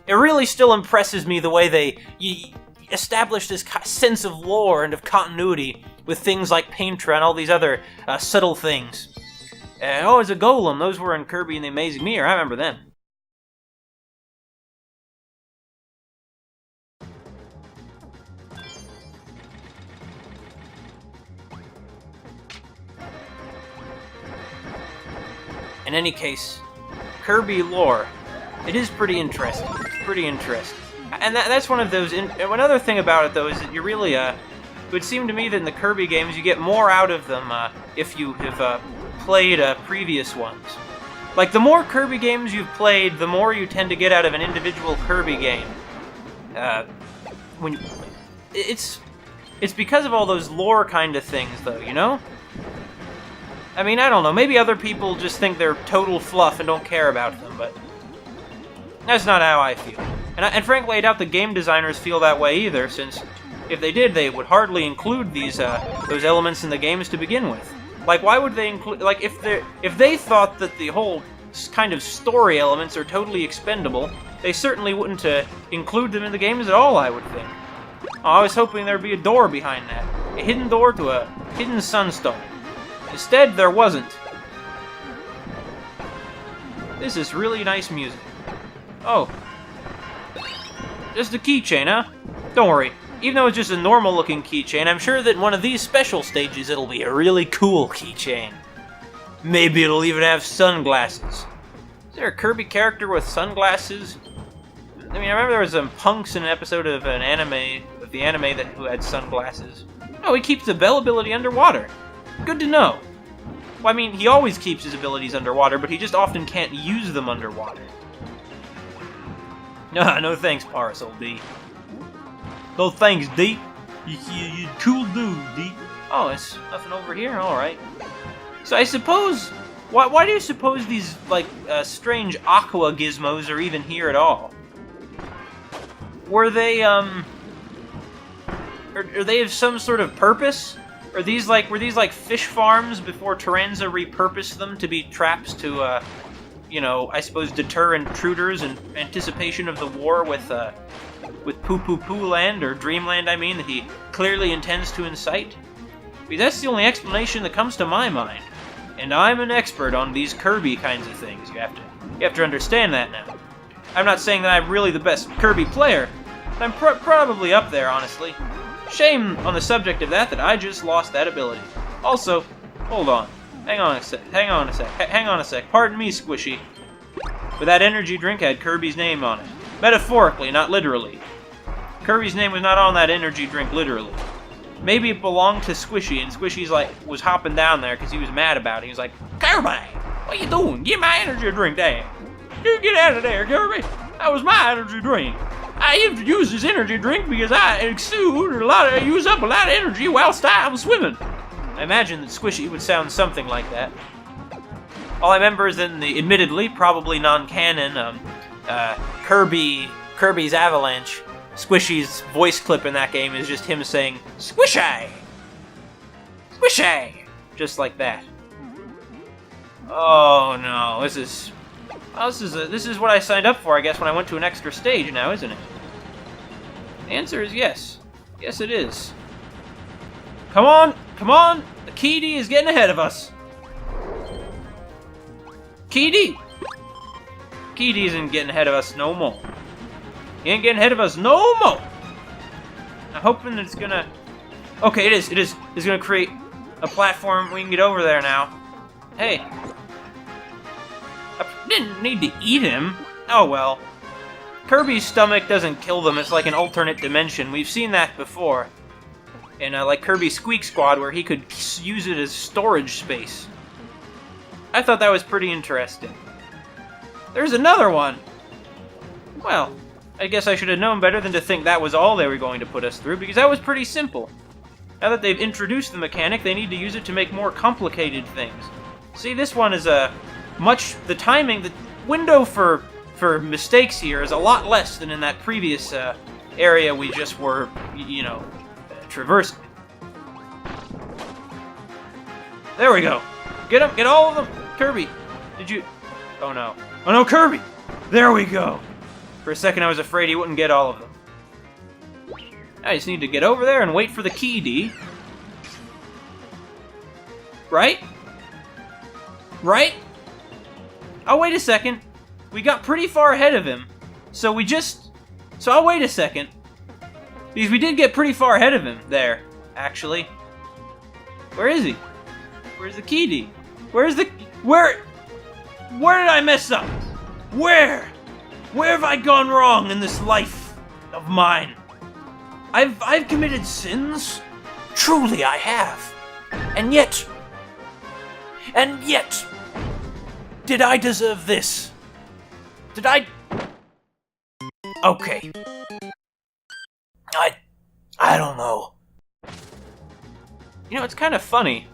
it really still impresses me the way they establish this sense of lore and of continuity with things like Paintra and all these other subtle things. It's a golem. Those were in Kirby and the Amazing Mirror. I remember them. In any case, Kirby lore, it is pretty interesting. It's pretty interesting. And that's one of those... Another thing about it, though, is that you really... it would seem to me that in the Kirby games, you get more out of them if you have played previous ones. Like, the more Kirby games you've played, the more you tend to get out of an individual Kirby game. It's because of all those lore kind of things, though, you know? I mean, I don't know. Maybe other people just think they're total fluff and don't care about them, but that's not how I feel. And frankly, I doubt the game designers feel that way either, since if they did, they would hardly include these those elements in the games to begin with. Like, why would they include... Like, if they thought that the whole kind of story elements are totally expendable, they certainly wouldn't include them in the games at all, I would think. Oh, I was hoping there'd be a door behind that. A hidden door to a hidden sunstone. Instead, there wasn't. This is really nice music. Oh. Just a keychain, huh? Don't worry. Even though it's just a normal-looking keychain, I'm sure that one of these special stages it'll be a really cool keychain. Maybe it'll even have sunglasses. Is there a Kirby character with sunglasses? I mean, I remember there was some punks in an episode of the anime who had sunglasses. Oh, he keeps the Bell ability underwater. Good to know. Well, I mean, he always keeps his abilities underwater, but he just often can't use them underwater. No thanks, Parasol D. No thanks, D. You cool dude, D. Oh, it's nothing over here? Alright. So I suppose... Why do you suppose these, like, strange aqua gizmos are even here at all? Were they, Are they of some sort of purpose? Were these like fish farms before Taranza repurposed them to be traps to, I suppose deter intruders in anticipation of the war with Poo Poo Poo Land, or Dreamland, I mean, that he clearly intends to incite? Because that's the only explanation that comes to my mind. And I'm an expert on these Kirby kinds of things. You have to understand that now. I'm not saying that I'm really the best Kirby player, but I'm probably up there, honestly. Shame on the subject of that I just lost that ability. Also, hold on. Hang on a sec. Pardon me, Squishy. But that energy drink had Kirby's name on it. Metaphorically, not literally. Kirby's name was not on that energy drink literally. Maybe it belonged to Squishy, and Squishy's was hopping down there because he was mad about it. He was like, Kirby, what you doing? Get my energy drink down. You get out of there, Kirby. That was my energy drink. I introduced this energy drink because I use up a lot of energy whilst I'm swimming. I imagine that Squishy would sound something like that. All I remember is in the admittedly probably non-canon Kirby's Avalanche. Squishy's voice clip in that game is just him saying "Squishy, Squishy," just like that. Oh no, this is what I signed up for, I guess, when I went to an extra stage now, isn't it? The answer is yes. Yes, it is. Come on! The Key-D is getting ahead of us. Key-D! Key-D isn't getting ahead of us no more. He ain't getting ahead of us no more! I'm hoping that it's gonna... Okay, it is. It's gonna create a platform we can get over there now. Hey. I didn't need to eat him. Oh well. Kirby's stomach doesn't kill them, it's like an alternate dimension. We've seen that before. In like Kirby Squeak Squad, where he could use it as storage space. I thought that was pretty interesting. There's another one! Well, I guess I should have known better than to think that was all they were going to put us through, because that was pretty simple. Now that they've introduced the mechanic, they need to use it to make more complicated things. See, this one is the window for mistakes here is a lot less than in that previous area we just were, traversing. There we go. Get them, get all of them. Kirby, did you... Oh no, Kirby! There we go. For a second I was afraid he wouldn't get all of them. I just need to get over there and wait for the key D. Right? Right? Oh, wait a second. We got pretty far ahead of him. So I'll wait a second. Because we did get pretty far ahead of him there, actually. Where is he? Where's the key D? Where did I mess up? Where have I gone wrong in this life of mine? I've committed sins? Truly I have. And yet, did I deserve this? Did I? Okay. I don't know. You know, it's kind of funny.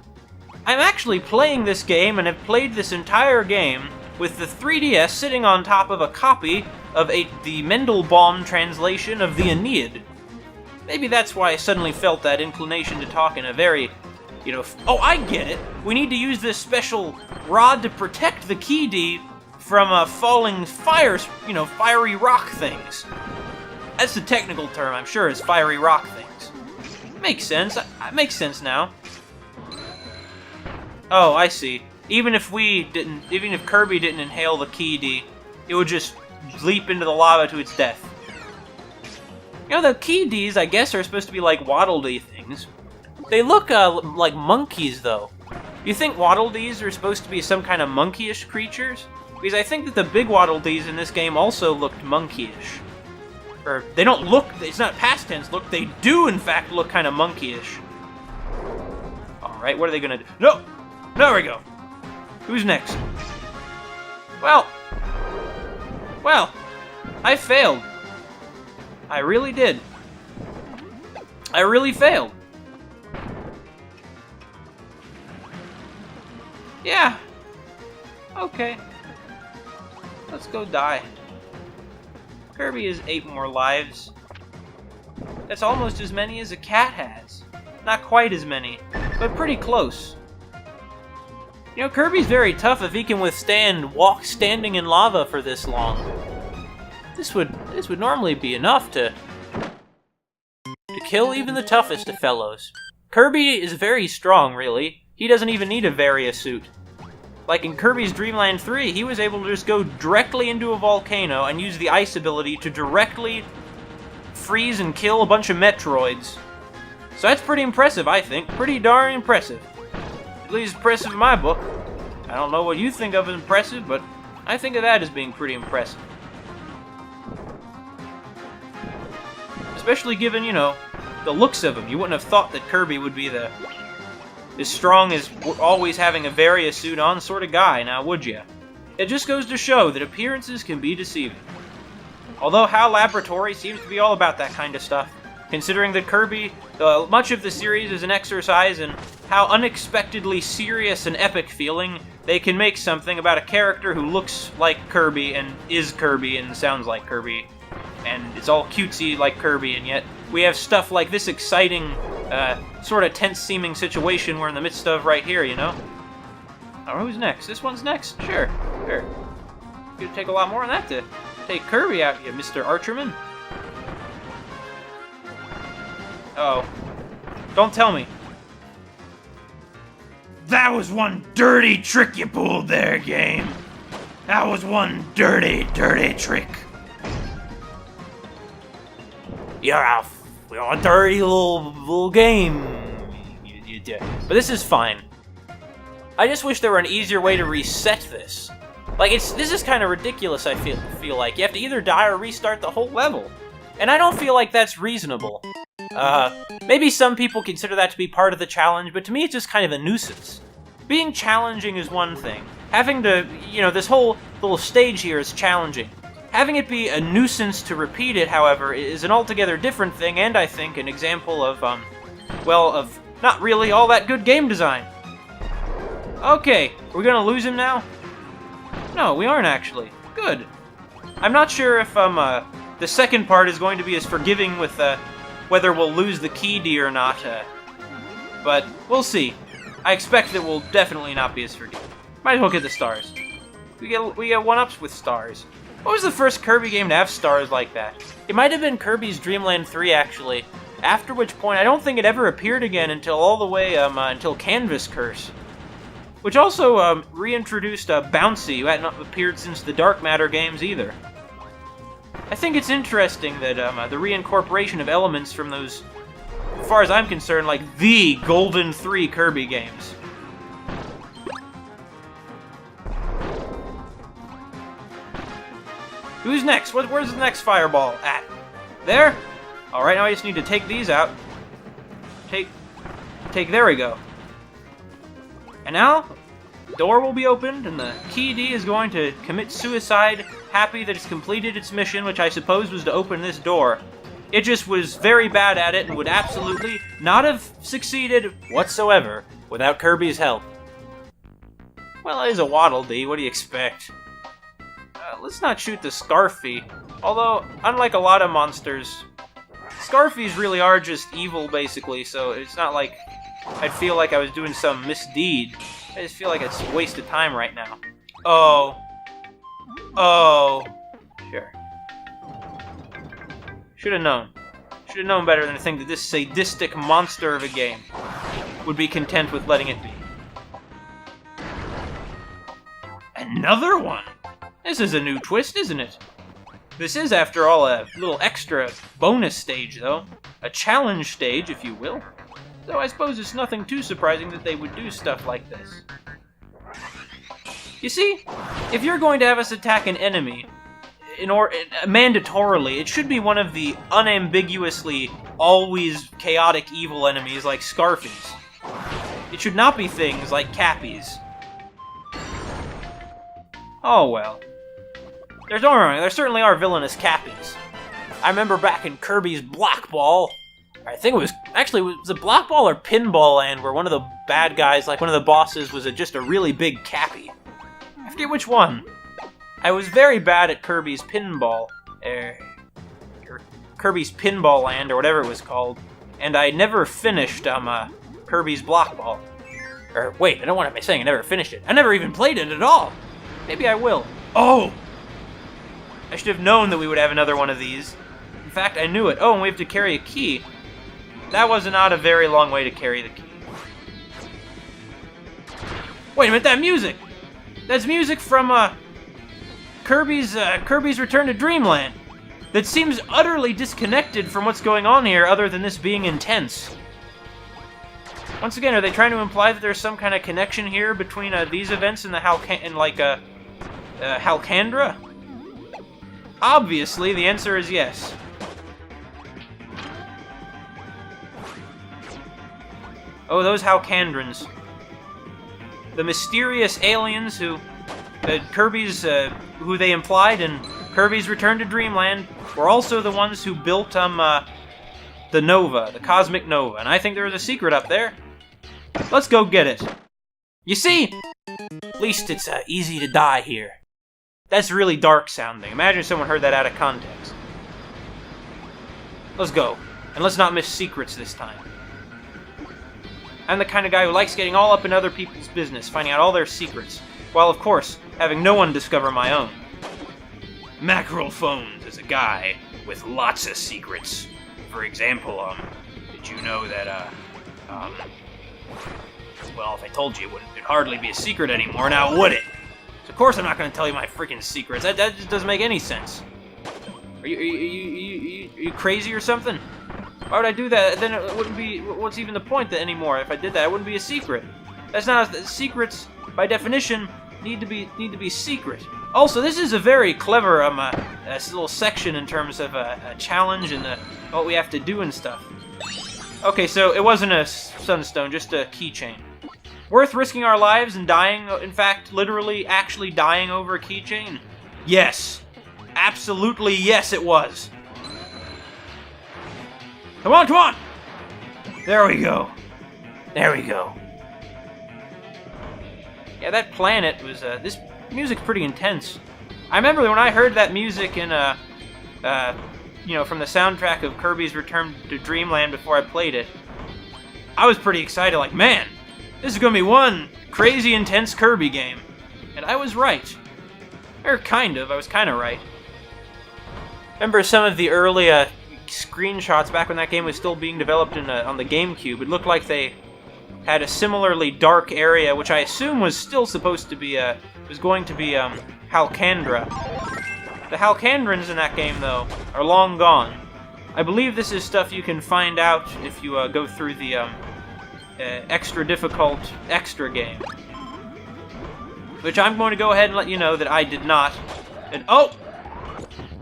I'm actually playing this game and have played this entire game with the 3DS sitting on top of a copy of the Mendelbaum translation of the Aeneid. Maybe that's why I suddenly felt that inclination to talk in a very, oh, I get it. We need to use this special rod to protect the key D from falling fiery rock things. That's the technical term, I'm sure, is fiery rock things. Makes sense. It makes sense now. Oh, I see. Even if Kirby didn't inhale the key D, it would just leap into the lava to its death. The key Ds, I guess, are supposed to be like Waddle Dee things. They look like monkeys, though. You think Waddle Dees are supposed to be some kind of monkeyish creatures? Because I think that the big Waddle Dees in this game also looked monkeyish. Or, they don't look, it's not past tense look, they do in fact look kind of monkeyish. Alright, what are they gonna do? No! There we go. Who's next? Well, I failed. I really did. I really failed. Yeah. Okay. Let's go die. Kirby has 8 more lives. That's almost as many as a cat has. Not quite as many, but pretty close. Kirby's very tough if he can withstand standing in lava for this long. This would normally be enough to kill even the toughest of fellows. Kirby is very strong, really. He doesn't even need a Varia suit. Like in Kirby's Dream Land 3, he was able to just go directly into a volcano and use the ice ability to directly freeze and kill a bunch of Metroids. So that's pretty impressive, I think. Pretty darn impressive. At least impressive in my book. I don't know what you think of as impressive, but I think of that as being pretty impressive. Especially given, the looks of him. You wouldn't have thought that Kirby would be as strong as always having a Varia suit on sort of guy, now would ya? It just goes to show that appearances can be deceiving. Although HAL Laboratory seems to be all about that kind of stuff, considering that Kirby, much of the series is an exercise in how unexpectedly serious and epic feeling they can make something about a character who looks like Kirby and is Kirby and sounds like Kirby, and it's all cutesy like Kirby, and yet we have stuff like this exciting, sort of tense-seeming situation we're in the midst of right here, Oh, who's next? This one's next? Sure. It'd take a lot more than that to take Kirby out, you Mr. Archerman. Uh-oh. Don't tell me. That was one dirty trick you pulled there, game. That was one dirty, dirty trick. You're a dirty little game. You did. But this is fine. I just wish there were an easier way to reset this. Like, this is kind of ridiculous, I feel like. You have to either die or restart the whole level. And I don't feel like that's reasonable. Maybe some people consider that to be part of the challenge, but to me it's just kind of a nuisance. Being challenging is one thing. Having to, this whole little stage here is challenging. Having it be a nuisance to repeat it, however, is an altogether different thing, and I think an example of, of not really all that good game design. Okay, are we gonna lose him now? No, we aren't actually. Good. I'm not sure if, the second part is going to be as forgiving with, whether we'll lose the key D or not, but we'll see. I expect that we'll definitely not be as forgiving. Might as well get the stars. We get one-ups with stars. What was the first Kirby game to have stars like that? It might have been Kirby's Dream Land 3, actually. After which point, I don't think it ever appeared again until all the way, until Canvas Curse. Which also, reintroduced Bouncy, who hadn't appeared since the Dark Matter games either. I think it's interesting that, the reincorporation of elements from those, as far as I'm concerned, like, the Golden 3 Kirby games. Who's next? Where's the next fireball at? There? Alright, now I just need to take these out. There we go. And now, the door will be opened, and the Key D is going to commit suicide, happy that it's completed its mission, which I suppose was to open this door. It just was very bad at it, and would absolutely not have succeeded whatsoever without Kirby's help. Well, it is a Waddle Dee, what do you expect? Let's not shoot the Scarfy. Although, unlike a lot of monsters, Scarfies really are just evil, basically, so it's not like I'd feel like I was doing some misdeed. I just feel like it's a waste of time right now. Oh. Sure. Should have known. Should have known better than to think that this sadistic monster of a game would be content with letting it be. Another one? This is a new twist, isn't it? This is, after all, a little extra bonus stage, though. A challenge stage, if you will. Though I suppose it's nothing too surprising that they would do stuff like this. You see, if you're going to have us attack an enemy, mandatorily, it should be one of the unambiguously, always chaotic evil enemies like Scarfies. It should not be things like Cappies. Oh well. There certainly are villainous Cappies. I remember back in Kirby's Block Ball, I think it was it Block Ball or Pinball Land, where one of the bad guys, like one of the bosses, was just a really big Cappy. I forget which one. I was very bad at Kirby's Pinball, Kirby's Pinball Land, or whatever it was called, and I never finished Kirby's Block Ball. Or wait, I don't want to be saying I never finished it. I never even played it at all. Maybe I will. Oh! I should have known that we would have another one of these. In fact, I knew it. Oh, and we have to carry a key. That was not a very long way to carry the key. Wait a minute, that music! That's music from, Kirby's Return to Dreamland. That seems utterly disconnected from what's going on here, other than this being intense. Once again, are they trying to imply that there's some kind of connection here between, these events and the Halcandra? Obviously, the answer is yes. Oh, those Halcandrans. The mysterious aliens who who they implied in Kirby's Return to Dreamland were also the ones who built, the Nova, the Cosmic Nova, and I think there was a secret up there. Let's go get it. You see? At least it's, easy to die here. That's really dark sounding. Imagine if someone heard that out of context. Let's go. And let's not miss secrets this time. I'm the kind of guy who likes getting all up in other people's business, finding out all their secrets, while, of course, having no one discover my own. Mackerel Phones is a guy with lots of secrets. For example, did you know that, well, if I told you, it'd hardly be a secret anymore, now would it? Of course I'm not going to tell you my freaking secrets. That just doesn't make any sense. Are you crazy or something? Why would I do that? Then it wouldn't be... What's even the point anymore? If I did that, it wouldn't be a secret. That's not... Secrets, by definition, need to be secret. Also, this is a very clever little section in terms of a challenge and what we have to do and stuff. Okay, so it wasn't a sunstone, just a keychain. Worth risking our lives and dying, in fact, literally, actually dying over a keychain? Yes. Absolutely yes, it was. Come on, come on! There we go. There we go. Yeah, that planet was, this music's pretty intense. I remember when I heard that music in, from the soundtrack of Kirby's Return to Dreamland before I played it, I was pretty excited, like, man, this is gonna be one crazy intense Kirby game. And I was right. Or kind of, I was kind of right. Remember some of the early screenshots back when that game was still being developed on the GameCube. It looked like they had a similarly dark area, which I assume was still supposed to be, was going to be, Halcandra. The Halcandrans in that game, though, are long gone. I believe this is stuff you can find out if you, go through the, extra difficult extra game. Which I'm going to go ahead and let you know that I did not. And, oh!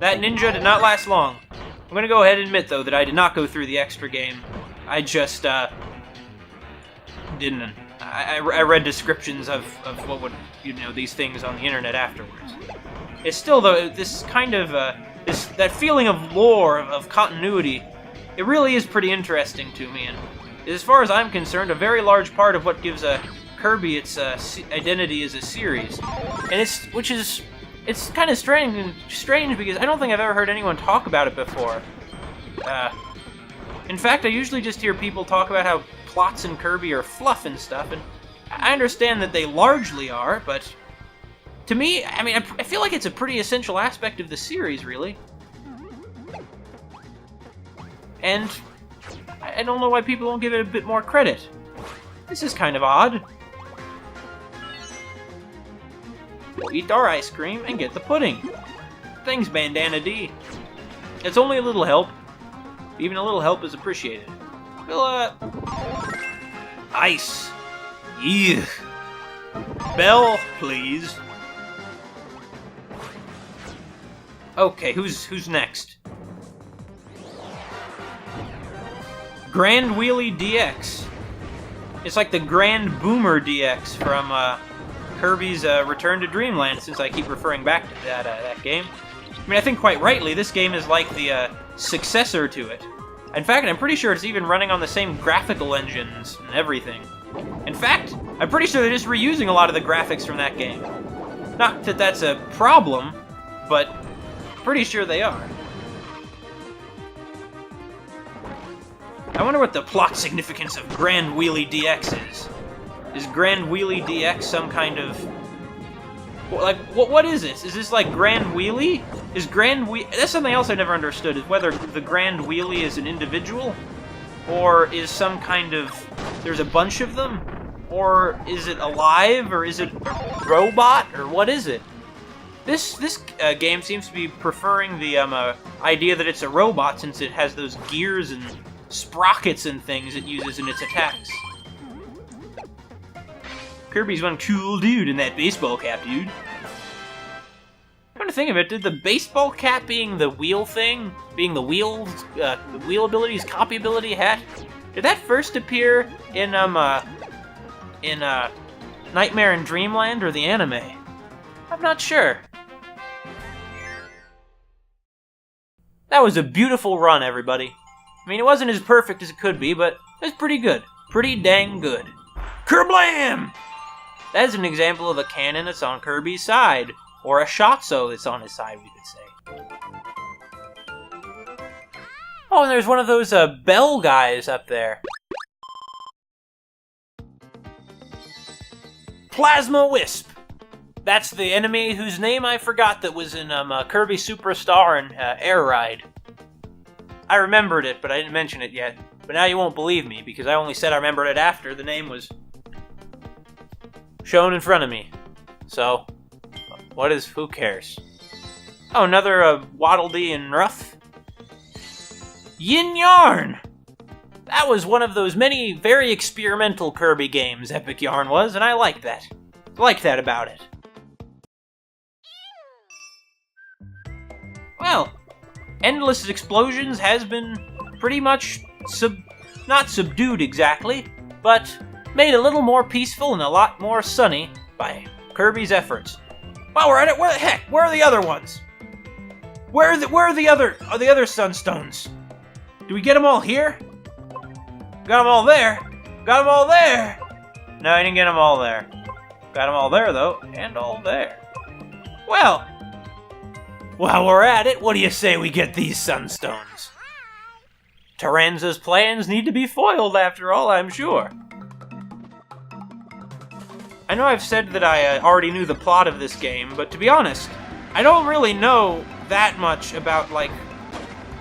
That ninja did not last long. I'm going to go ahead and admit, though, that I did not go through the extra game. I just, didn't. I read descriptions of what would, these things on the internet afterwards. It's still, though, this kind of, that feeling of lore, of continuity, it really is pretty interesting to me, and as far as I'm concerned, a very large part of what gives Kirby its identity as a series. And it's kind of strange because I don't think I've ever heard anyone talk about it before. In fact, I usually just hear people talk about how plots in Kirby are fluff and stuff, and I understand that they largely are, but to me, I mean, I feel like it's a pretty essential aspect of the series, really. And I don't know why people don't give it a bit more credit. This is kind of odd. We'll eat our ice cream and get the pudding. Thanks, Bandana D. It's only a little help. Even a little help is appreciated. We'll, ice. Yeah. Bell, please. Okay, who's next? Grand Wheelie DX. It's like the Grand Boomer DX from Kirby's Return to Dreamland, since I keep referring back to that game. I mean, I think quite rightly, this game is like the successor to it. In fact, I'm pretty sure it's even running on the same graphical engines and everything. In fact, I'm pretty sure they're just reusing a lot of the graphics from that game. Not that that's a problem, but pretty sure they are. I wonder what the plot significance of Grand Wheelie DX is. Is Grand Wheelie DX some kind of... like, what is this? Is this like Grand Wheelie? Is Grand Wheelie... That's something else I've never understood, is whether the Grand Wheelie is an individual, or is some kind of... there's a bunch of them? Or is it alive, or is it a robot, or what is it? This game seems to be preferring the idea that it's a robot, since it has those gears and sprockets and things it uses in its attacks. Kirby's one cool dude in that baseball cap, dude. Come to think of it, did the baseball cap being the wheel thing, being the wheel abilities, copy ability hat, did that first appear in Nightmare in Dreamland or the anime? I'm not sure. That was a beautiful run, everybody. I mean, it wasn't as perfect as it could be, but it was pretty good. Pretty dang good. Kerblam! That is an example of a cannon that's on Kirby's side. Or a Shotzo that's on his side, we could say. Oh, and there's one of those bell guys up there. Plasma Wisp! That's the enemy whose name I forgot that was in Kirby Superstar and Air Ride. I remembered it, but I didn't mention it yet. But now you won't believe me, because I only said I remembered it after the name was shown in front of me. So, who cares? Oh, another Waddle Dee and Ruff. Yin Yarn! That was one of those many very experimental Kirby games Epic Yarn was, and I liked that. I liked that about it. Well, Endless Explosions has been pretty much not subdued exactly, but made a little more peaceful and a lot more sunny by Kirby's efforts. While we're at it, where are the other ones? Where are the other Sunstones? Do we get them all here? Got them all there. Got them all there. No, I didn't get them all there. Got them all there, though, and all there. Well, while we're at it, what do you say we get these Sunstones? Taranza's plans need to be foiled, after all, I'm sure. I know I've said that I already knew the plot of this game, but to be honest, I don't really know that much about, like,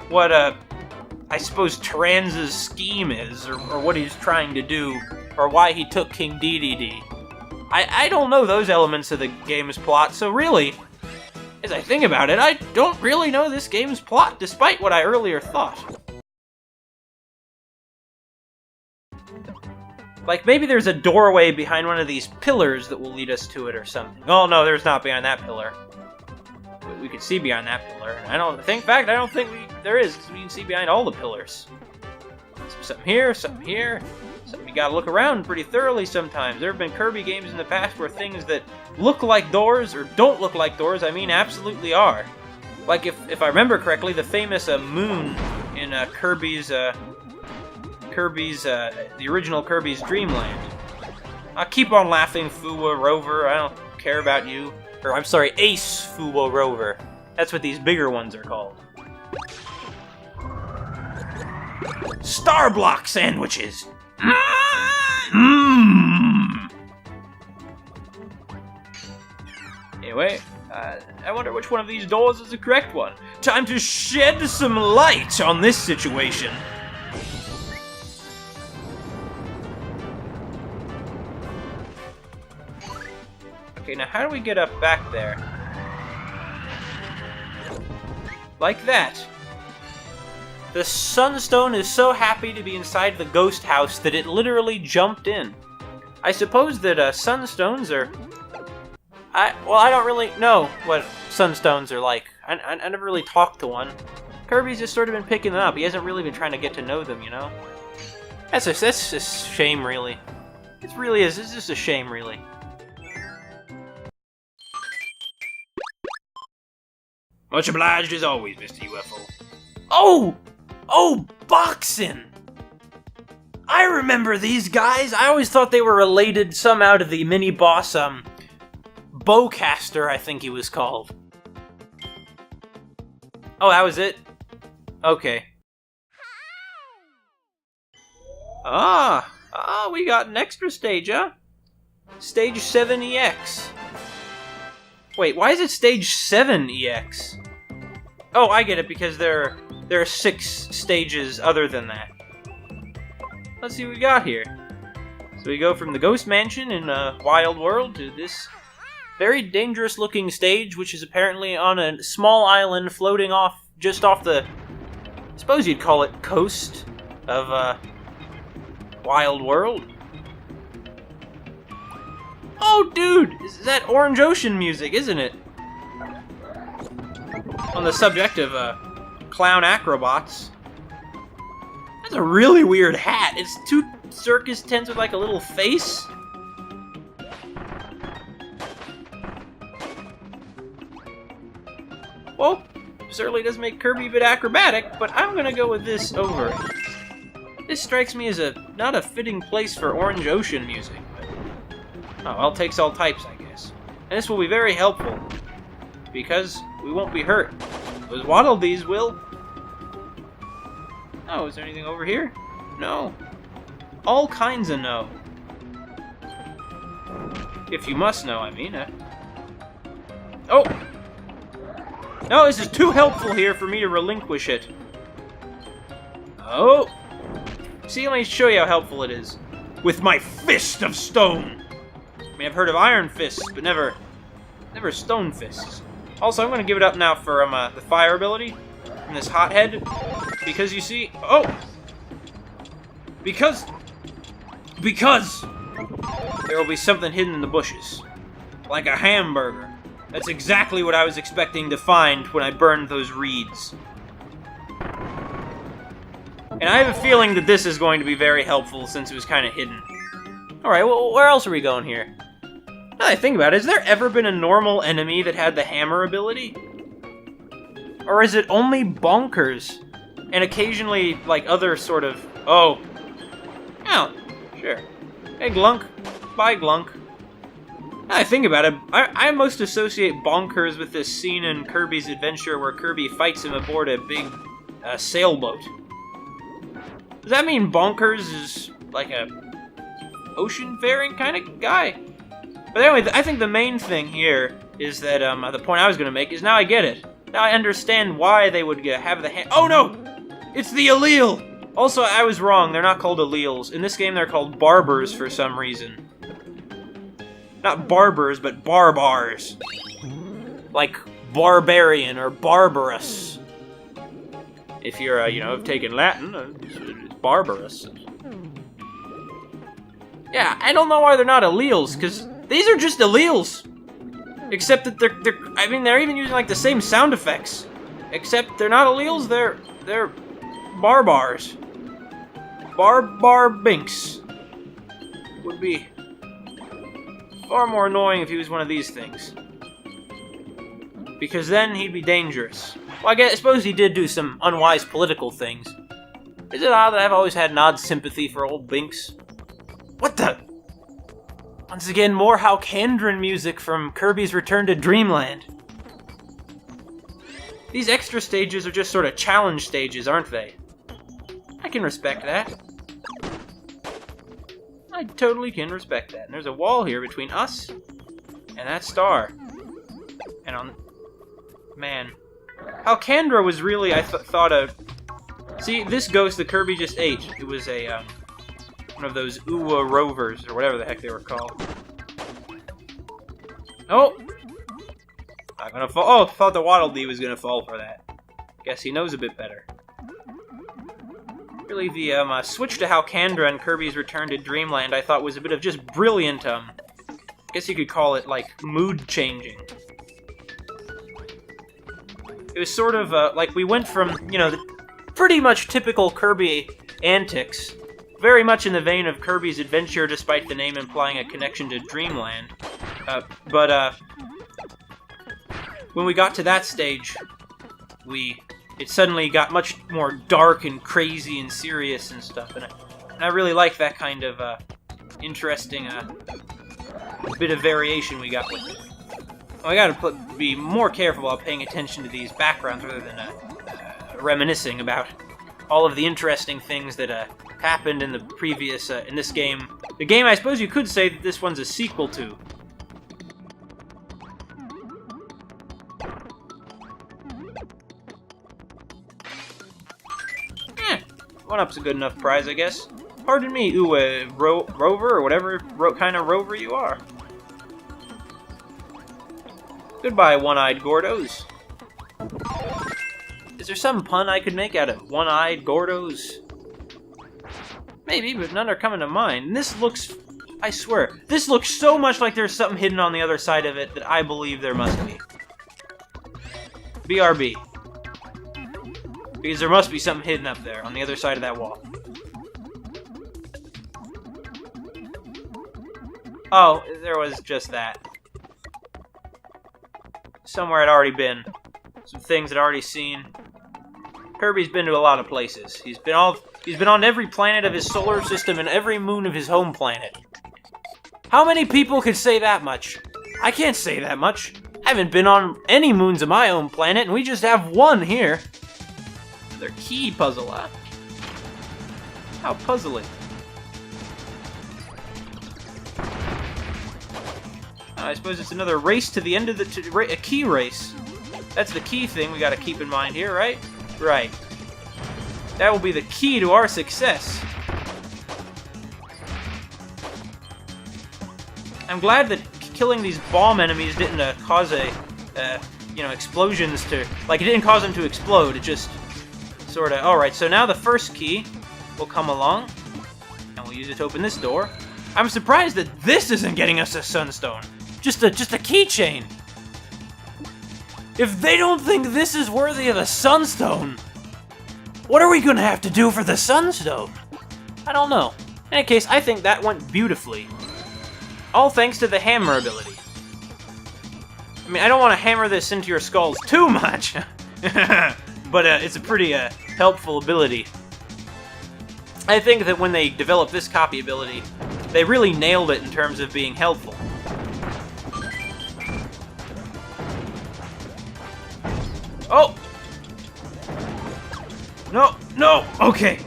what, I suppose Tyranza's scheme is, or what he's trying to do, or why he took King Dedede. I don't know those elements of the game's plot, so really, as I think about it, I don't really know this game's plot, despite what I earlier thought. Like, maybe there's a doorway behind one of these pillars that will lead us to it or something. Oh, no, there's not behind that pillar. We could see behind that pillar. And I don't think there is, because we can see behind all the pillars. So something here, something here. Something you gotta look around pretty thoroughly sometimes. There have been Kirby games in the past where things that look like doors, or don't look like doors, I mean absolutely are. Like, if I remember correctly, the famous moon in Kirby's, the original Kirby's Dream Land. I'll keep on laughing, Fuwa Rover, I don't care about you. Or, I'm sorry, Ace Fuwa Rover. That's what these bigger ones are called. Star Block sandwiches! Anyway, I wonder which one of these doors is the correct one. Time to shed some light on this situation. Okay, now how do we get up back there? Like that. The Sunstone is so happy to be inside the ghost house that it literally jumped in. I suppose that Sunstones are... I don't really know what Sunstones are like. I never really talked to one. Kirby's just sort of been picking them up. He hasn't really been trying to get to know them, you know? That's just a shame, really. It really is. It's just a shame, really. Much obliged as always, Mr. UFO. Oh, boxing! I remember these guys. I always thought they were related somehow to the mini-boss, Bowcaster, I think he was called. Oh, that was it? Okay. We got an extra stage, huh? Stage 7EX. Wait, why is it stage 7EX? Oh, I get it, because there are 6 stages other than that. Let's see what we got here. So we go from the Ghost Mansion in Wild World to this very dangerous-looking stage, which is apparently on a small island floating just off the, I suppose you'd call it, coast of Wild World. Oh, dude! Is that Orange Ocean music, isn't it? On the subject of clown acrobats. That's a really weird hat. It's 2 circus tents with like a little face. Well, certainly does make Kirby a bit acrobatic, but I'm gonna go with this over. This strikes me as not a fitting place for Orange Ocean music. Oh, well, it takes all types, I guess. And this will be very helpful, because we won't be hurt. Those Waddle Dees will. Oh, is there anything over here? No. All kinds of no. If you must know, I mean. Oh! No, this is too helpful here for me to relinquish it. Oh! See, let me show you how helpful it is. With my fist of stone! I mean, I've heard of iron fists, but never stone fists. Also, I'm going to give it up now for the fire ability from this hothead, because you see, because there will be something hidden in the bushes, like a hamburger. That's exactly what I was expecting to find when I burned those reeds. And I have a feeling that this is going to be very helpful since it was kind of hidden. Alright, well, where else are we going here? Now that I think about it, has there ever been a normal enemy that had the hammer ability? Or is it only Bonkers? And occasionally, like, other sort of... Oh, sure. Hey, Glunk. Bye, Glunk. Now that I think about it, I most associate Bonkers with this scene in Kirby's Adventure where Kirby fights him aboard a big sailboat. Does that mean Bonkers is, like, a ocean-faring kind of guy? But anyway, I think the main thing here is that the point I was going to make is now I get it. Now I understand why they would have the hand. Oh no! It's the allele! Also, I was wrong. They're not called alleles. In this game, they're called barbers for some reason. Not barbers, but barbars. Like barbarian or barbarous. If you're, you know, have taken Latin, it's barbarous. Yeah, I don't know why they're not alleles, because these are just alleles. Except that they're even using, like, the same sound effects. Except they're not alleles, they're barbars. Barbinks. Would be far more annoying if he was one of these things. Because then he'd be dangerous. Well, I suppose he did do some unwise political things. Is it odd that I've always had an odd sympathy for old Binks? What the? Once again, more Halcandron music from Kirby's Return to Dreamland. These extra stages are just sort of challenge stages, aren't they? I can respect that. I totally can respect that. And there's a wall here between us and that star. And on... Man. Halcandra was really, I thought of... See, this ghost that Kirby just ate, it was a, one of those Uwa rovers, or whatever the heck they were called. Oh! Not gonna fall. Oh, thought the Waddle Dee was gonna fall for that. Guess he knows a bit better. Really, the switch to Halcandra and Kirby's Return to Dreamland I thought was a bit of just brilliant, I guess you could call it, like, mood changing. It was sort of, like, we went from, you know, the pretty much typical Kirby antics, very much in the vein of Kirby's Adventure, despite the name implying a connection to Dreamland. But when we got to that stage, it suddenly got much more dark and crazy and serious and stuff, and I really like that kind of, interesting, bit of variation we got with it. Well, I gotta be more careful while paying attention to these backgrounds rather than, reminiscing about all of the interesting things that, happened in the previous, in this game. The game I suppose you could say that this one's a sequel to. One-up's a good enough prize, I guess. Pardon me, rover, or whatever kind of rover you are. Goodbye, one-eyed Gordos. Is there some pun I could make out of one-eyed Gordos? Maybe, but none are coming to mind. And this looks... I swear, this looks so much like there's something hidden on the other side of it that I believe there must be. BRB. Because there must be something hidden up there, on the other side of that wall. Oh, there was just that. Somewhere I'd already been. Some things I'd already seen. Kirby's been to a lot of places. He's been on every planet of his solar system and every moon of his home planet. How many people could say that much? I can't say that much. I haven't been on any moons of my own planet, and we just have one here. Their key puzzle, huh? How puzzling. I suppose it's another race to the end of a key race. That's the key thing we gotta keep in mind here, right? Right. That will be the key to our success. I'm glad that killing these bomb enemies didn't cause you know, explosions to... Like, it didn't cause them to explode, it just sort of... Alright, so now the first key will come along, and we'll use it to open this door. I'm surprised that this isn't getting us a sunstone. Just a keychain. If they don't think this is worthy of a sunstone, what are we gonna have to do for the sunstone? I don't know. In any case, I think that went beautifully. All thanks to the hammer ability. I mean, I don't want to hammer this into your skulls too much, but it's a pretty helpful ability. I think that when they developed this copy ability, they really nailed it in terms of being helpful. Oh! No, no, okay.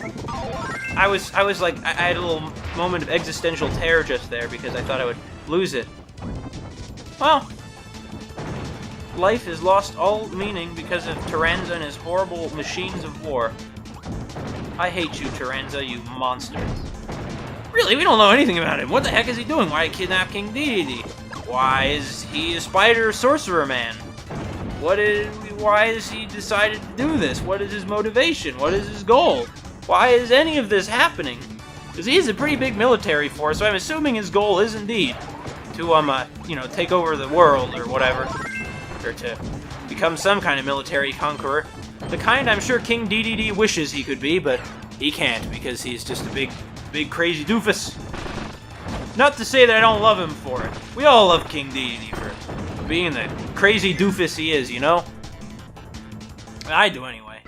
I was like, I had a little moment of existential terror just there because I thought I would lose it. Well, life has lost all meaning because of Terenza and his horrible machines of war. I hate you, Terenza, you monster. Really, we don't know anything about him. What the heck is he doing? Why kidnap King Dedede? Why is he a spider sorcerer man? Why has he decided to do this? What is his motivation? What is his goal? Why is any of this happening? Because he's a pretty big military force, so I'm assuming his goal is indeed to, take over the world or whatever. Or to become some kind of military conqueror. The kind I'm sure King Dedede wishes he could be, but he can't because he's just a big crazy doofus. Not to say that I don't love him for it. We all love King Dedede for being the crazy doofus he is, you know? I do anyway.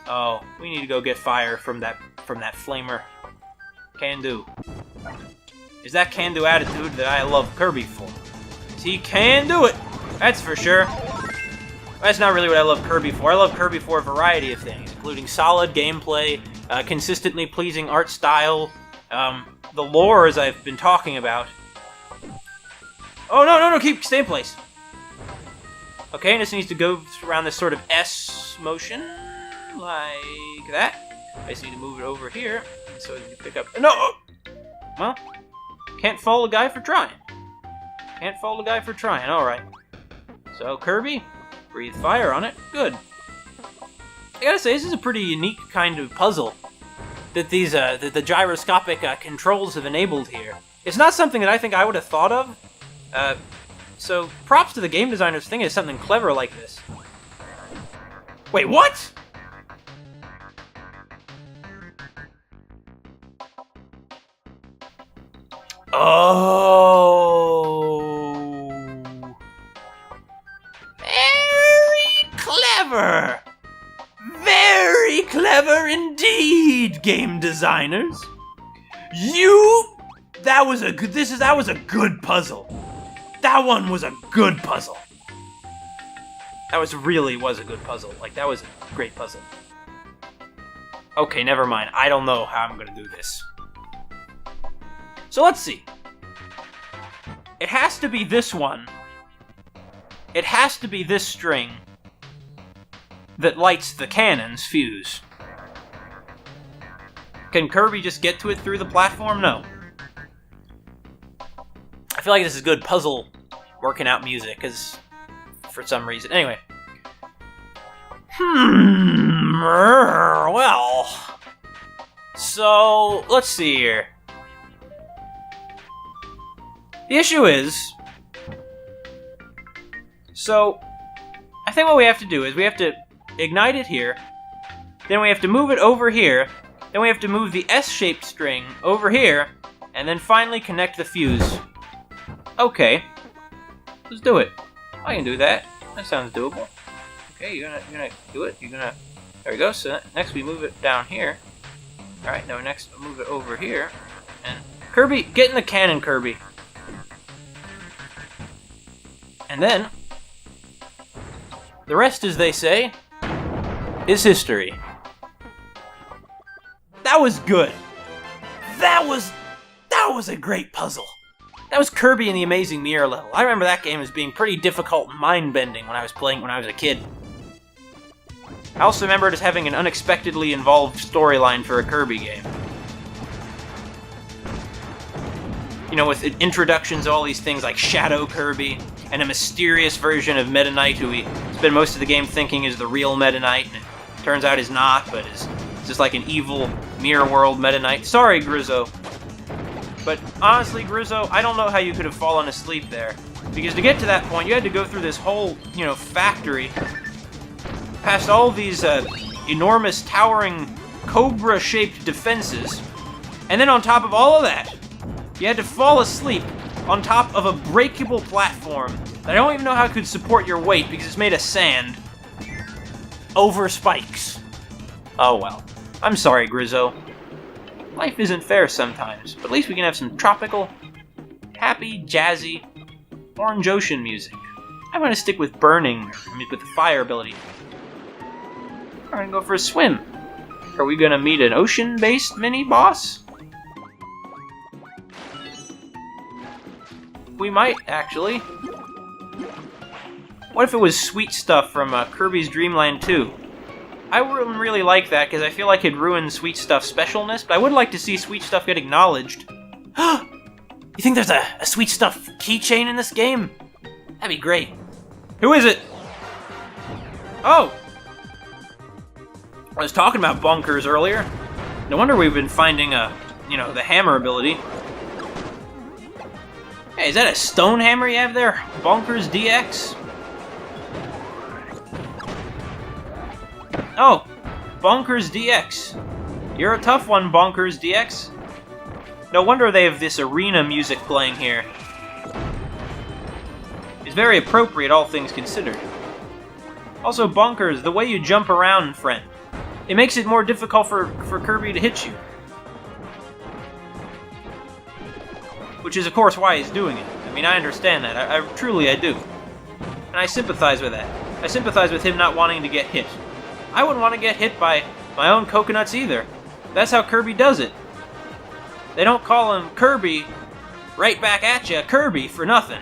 Oh, we need to go get fire from that flamer. Can do. Is that can-do attitude that I love Kirby for? 'Cause he can do it! That's for sure. That's not really what I love Kirby for. I love Kirby for a variety of things, including solid gameplay, consistently pleasing art style, the lore, as I've been talking about. Oh, no, stay in place. Okay, and this needs to go around this sort of S motion, like that. I just need to move it over here, so we can pick up... No! Well, can't fault a guy for trying. Can't fault a guy for trying, alright. So, Kirby, breathe fire on it. Good. I gotta say, this is a pretty unique kind of puzzle that these, that the gyroscopic controls have enabled here. It's not something that I think I would have thought of. So props to the game designers thinking of something clever like this. Wait, what? Oh. Very clever. Very clever indeed, game designers. That was a good puzzle. That one was a good puzzle. That was a good puzzle. Like, that was a great puzzle. Okay, never mind. I don't know how I'm gonna do this. So let's see. It has to be this one. It has to be this string that lights the cannon's fuse. Can Kirby just get to it through the platform? No. I feel like this is good puzzle working out music, because for some reason. Anyway. Well. So, let's see here. The issue is... So, I think what we have to do is we have to ignite it here, then we have to move it over here, then we have to move the S-shaped string over here, and then finally connect the fuse. Okay. Let's do it. I can do that. That sounds doable. Okay, you're gonna do it. There we go. So next we move it down here. Alright, now next we'll move it over here. And Kirby, get in the cannon, Kirby. And then the rest, as they say, is history. That was good. That was a great puzzle. That was Kirby and the Amazing Mirror level. I remember that game as being pretty difficult and mind-bending when I was playing when I was a kid. I also remember it as having an unexpectedly involved storyline for a Kirby game. You know, with introductions of all these things like Shadow Kirby, and a mysterious version of Meta Knight who we spend most of the game thinking is the real Meta Knight, and it turns out is not, but is just like an evil Mirror World Meta Knight. Sorry, Grizzo. But honestly, Grizzo, I don't know how you could have fallen asleep there. Because to get to that point, you had to go through this whole, factory, past all these enormous, towering, cobra-shaped defenses, and then on top of all of that, you had to fall asleep on top of a breakable platform that I don't even know how it could support your weight because it's made of sand over spikes. Oh well. I'm sorry, Grizzo. Life isn't fair sometimes, but at least we can have some tropical, happy, jazzy, Orange Ocean music. I'm gonna stick with burning, with the fire ability. We're gonna go for a swim. Are we gonna meet an ocean-based mini-boss? We might, actually. What if it was Sweet Stuff from Kirby's Dream Land 2? I wouldn't really like that, because I feel like it'd ruin Sweet Stuff's specialness, but I would like to see Sweet Stuff get acknowledged. You think there's a Sweet Stuff keychain in this game? That'd be great. Who is it? Oh! I was talking about bunkers earlier. No wonder we've been finding, the hammer ability. Hey, is that a stone hammer you have there? Bonkers DX? Oh, Bonkers DX. You're a tough one, Bonkers DX. No wonder they have this arena music playing here. It's very appropriate, all things considered. Also, Bonkers, the way you jump around, friend. It makes it more difficult for Kirby to hit you. Which is, of course, why he's doing it. I mean, I understand that. I truly do. And I sympathize with that. I sympathize with him not wanting to get hit. I wouldn't want to get hit by my own coconuts either. That's how Kirby does it. They don't call him Kirby, right back at ya, Kirby, for nothing.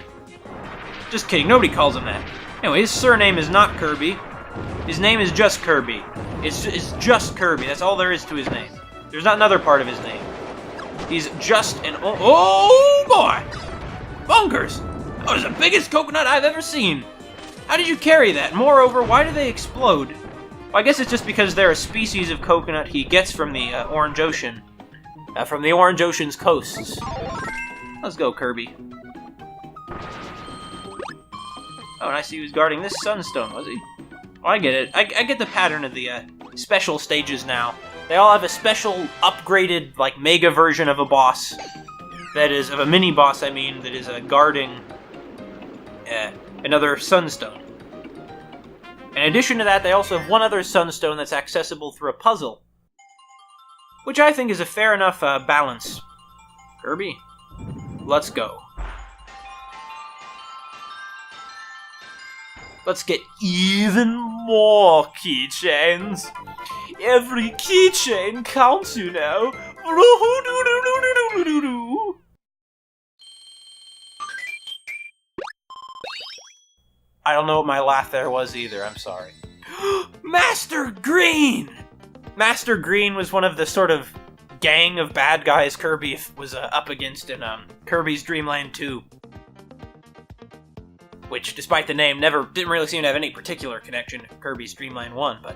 Just kidding, nobody calls him that. Anyway, his surname is not Kirby. His name is just Kirby. It's just Kirby, that's all there is to his name. There's not another part of his name. He's just an... Oh boy! Bonkers! That was the biggest coconut I've ever seen. How did you carry that? Moreover, why do they explode? Well, I guess it's just because they're a species of coconut he gets from the Orange Ocean. From the Orange Ocean's coasts. Let's go, Kirby. Oh, and I see he was guarding this sunstone, was he? Oh, I get it. I get the pattern of the special stages now. They all have a special, upgraded, like, mega version of a boss. That is, of a mini-boss, I mean, that is guarding another sunstone. In addition to that, they also have one other sunstone that's accessible through a puzzle. Which I think is a fair enough balance. Kirby, let's go. Let's get even more keychains. Every keychain counts, you know. I don't know what my laugh there was either, I'm sorry. Master Green! Master Green was one of the sort of gang of bad guys Kirby was up against in Kirby's Dream Land 2. Which, despite the name, didn't really seem to have any particular connection to Kirby's Dream Land 1, but...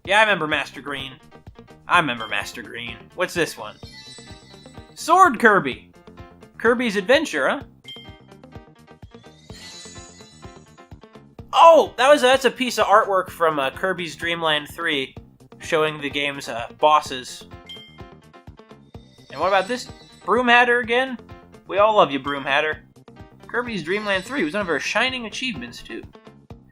Yeah, I remember Master Green. What's this one? Sword Kirby! Kirby's Adventure, huh? Oh! That's a piece of artwork from Kirby's Dream Land 3, showing the game's bosses. And what about this? Broom Hatter again? We all love you, Broom Hatter. Kirby's Dream Land 3 was one of our shining achievements, too.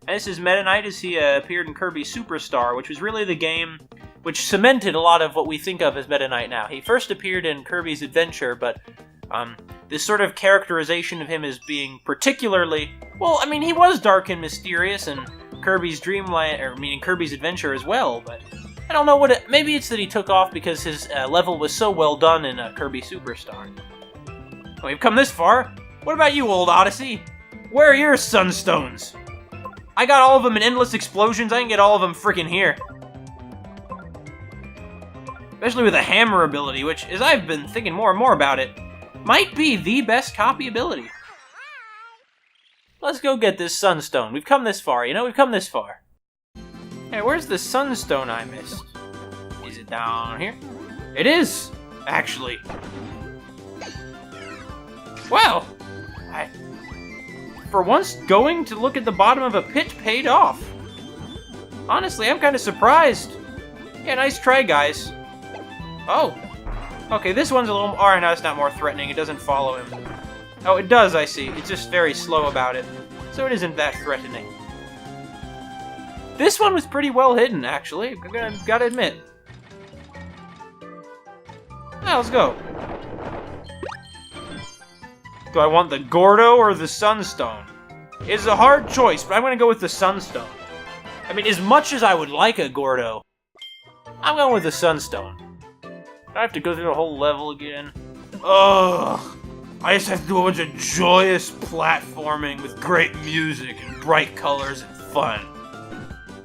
And this is Meta Knight as he appeared in Kirby Superstar, which was really the game which cemented a lot of what we think of as Meta Knight now. He first appeared in Kirby's Adventure, but this sort of characterization of him as being particularly... Well, I mean, he was dark and mysterious in Kirby's Kirby's Adventure as well, but... I don't know what it... Maybe it's that he took off because his level was so well done in Kirby Superstar. Well, we've come this far. What about you, old Odyssey? Where are your sunstones? I got all of them in endless explosions. I can get all of them freaking here. Especially with the hammer ability, which, as I've been thinking more and more about it, might be the best copy ability. Let's go get this sunstone. We've come this far, we've come this far. Hey, where's the sunstone I missed? Is it down here? It is, actually. Well, for once, going to look at the bottom of a pit paid off. Honestly, I'm kind of surprised. Yeah, nice try, guys. Oh. Okay, this one's a little... Alright, no, it's not more threatening. It doesn't follow him. Oh, it does, I see. It's just very slow about it. So it isn't that threatening. This one was pretty well hidden, actually. Gotta admit. Now, let's go. Do I want the Gordo or the Sunstone? It's a hard choice, but I'm gonna go with the Sunstone. I mean, as much as I would like a Gordo, I'm going with the Sunstone. I have to go through the whole level again. Ugh. I just have to do a bunch of joyous platforming with great music and bright colors and fun.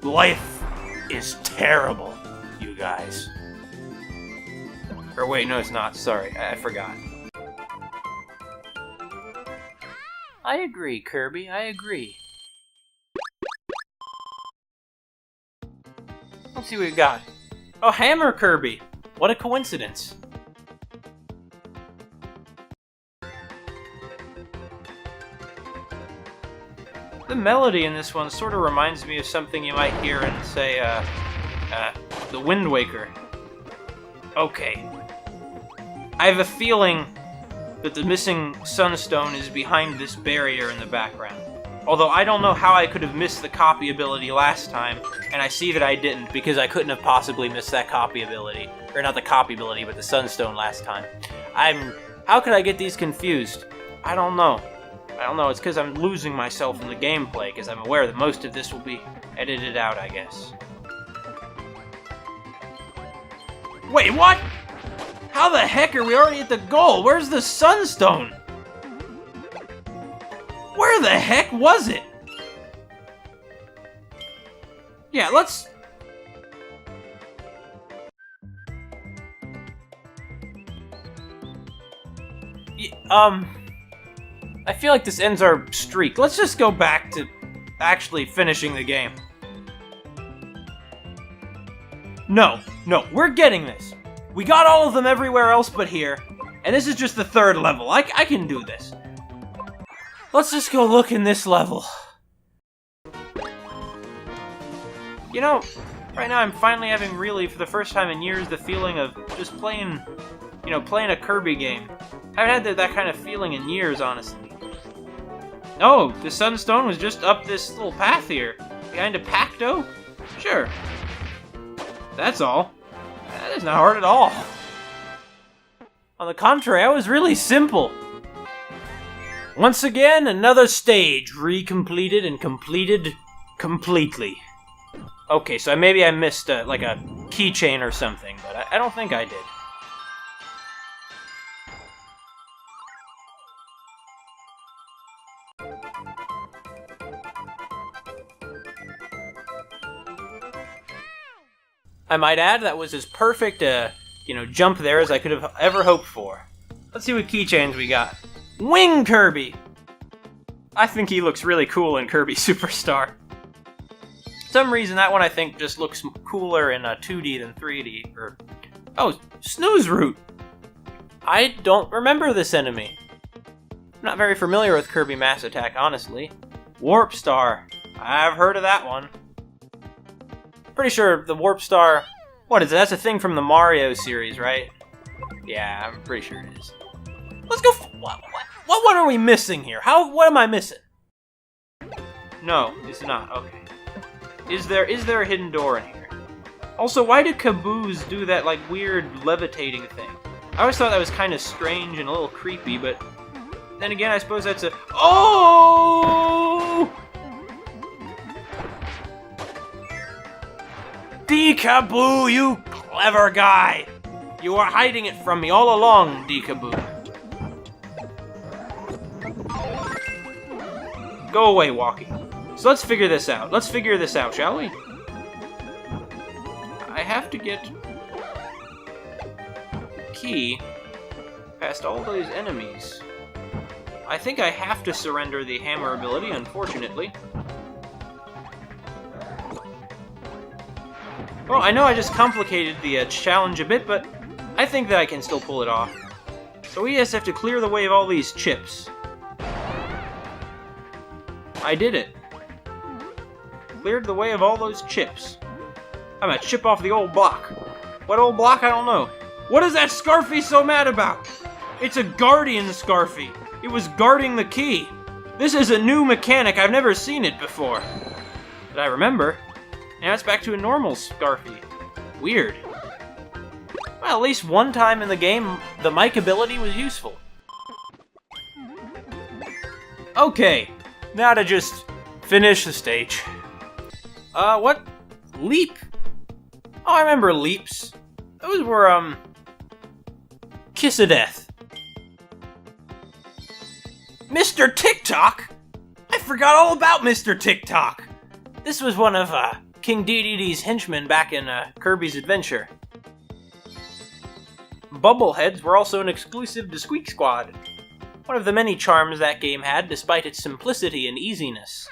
Life is terrible, you guys. Or wait, no it's not. Sorry, I forgot. I agree, Kirby, I agree. Let's see what we got. Oh, Hammer Kirby! What a coincidence. The melody in this one sort of reminds me of something you might hear in, say, The Wind Waker. Okay. I have a feeling that the missing Sunstone is behind this barrier in the background. Although I don't know how I could have missed the copy ability last time, and I see that I didn't, because I couldn't have possibly missed that copy ability. Or not the copy ability, but the Sunstone last time. How could I get these confused? I don't know. It's because I'm losing myself in the gameplay, because I'm aware that most of this will be edited out, I guess. Wait, what? How the heck are we already at the goal? Where's the Sunstone? Where the heck was it? Yeah, let's... I feel like this ends our streak. Let's just go back to actually finishing the game. No, we're getting this. We got all of them everywhere else but here, and this is just the third level. I can do this. Let's just go look in this level. You know, right now I'm finally having really, for the first time in years, the feeling of just playing a Kirby game. I haven't had that kind of feeling in years, honestly. Oh, the Sunstone was just up this little path here. Behind a Pacto? Sure. That's all. That is not hard at all. On the contrary, that was really simple. Once again, another stage recompleted and completed completely. Okay, so maybe I missed like a keychain or something, but I don't think I did. I might add, that was as perfect a, jump there as I could have ever hoped for. Let's see what keychains we got. Wing Kirby! I think he looks really cool in Kirby Superstar. For some reason, that one I think just looks cooler in 2D than 3D. Oh, Snooze Root! I don't remember this enemy. I'm not very familiar with Kirby Mass Attack, honestly. Warp Star. I've heard of that one. Pretty sure the Warp Star... What is it? That's a thing from the Mario series, right? Yeah, I'm pretty sure it is. Let's go... What are we missing here? What am I missing? No, it's not. Okay. Is there a hidden door in here? Also, why do Caboos do that, like, weird levitating thing? I always thought that was kind of strange and a little creepy, but... Then again, I suppose that's a... Oh! Deekaboo, you clever guy! You were hiding it from me all along, Deekaboo. Go away, Walkie. So let's figure this out. Shall we? I have to get... key past all those enemies. I think I have to surrender the hammer ability, unfortunately. Well, I know I just complicated the challenge a bit, but I think that I can still pull it off. So we just have to clear the way of all these chips. I did it. Cleared the way of all those chips. I'm gonna chip off the old block. What old block? I don't know. What is that Scarfy so mad about? It's a Guardian Scarfy. It was guarding the key. This is a new mechanic. I've never seen it before. But I remember. Now it's back to a normal Scarfy. Weird. Well, at least one time in the game, the mic ability was useful. Okay, now to just finish the stage. What? Leap? Oh, I remember leaps. Those were, Kiss-a-Death. Mr. TikTok? I forgot all about Mr. TikTok! This was one of King Dedede's henchmen back in Kirby's Adventure. Bubbleheads were also an exclusive to Squeak Squad. One of the many charms that game had, despite its simplicity and easiness.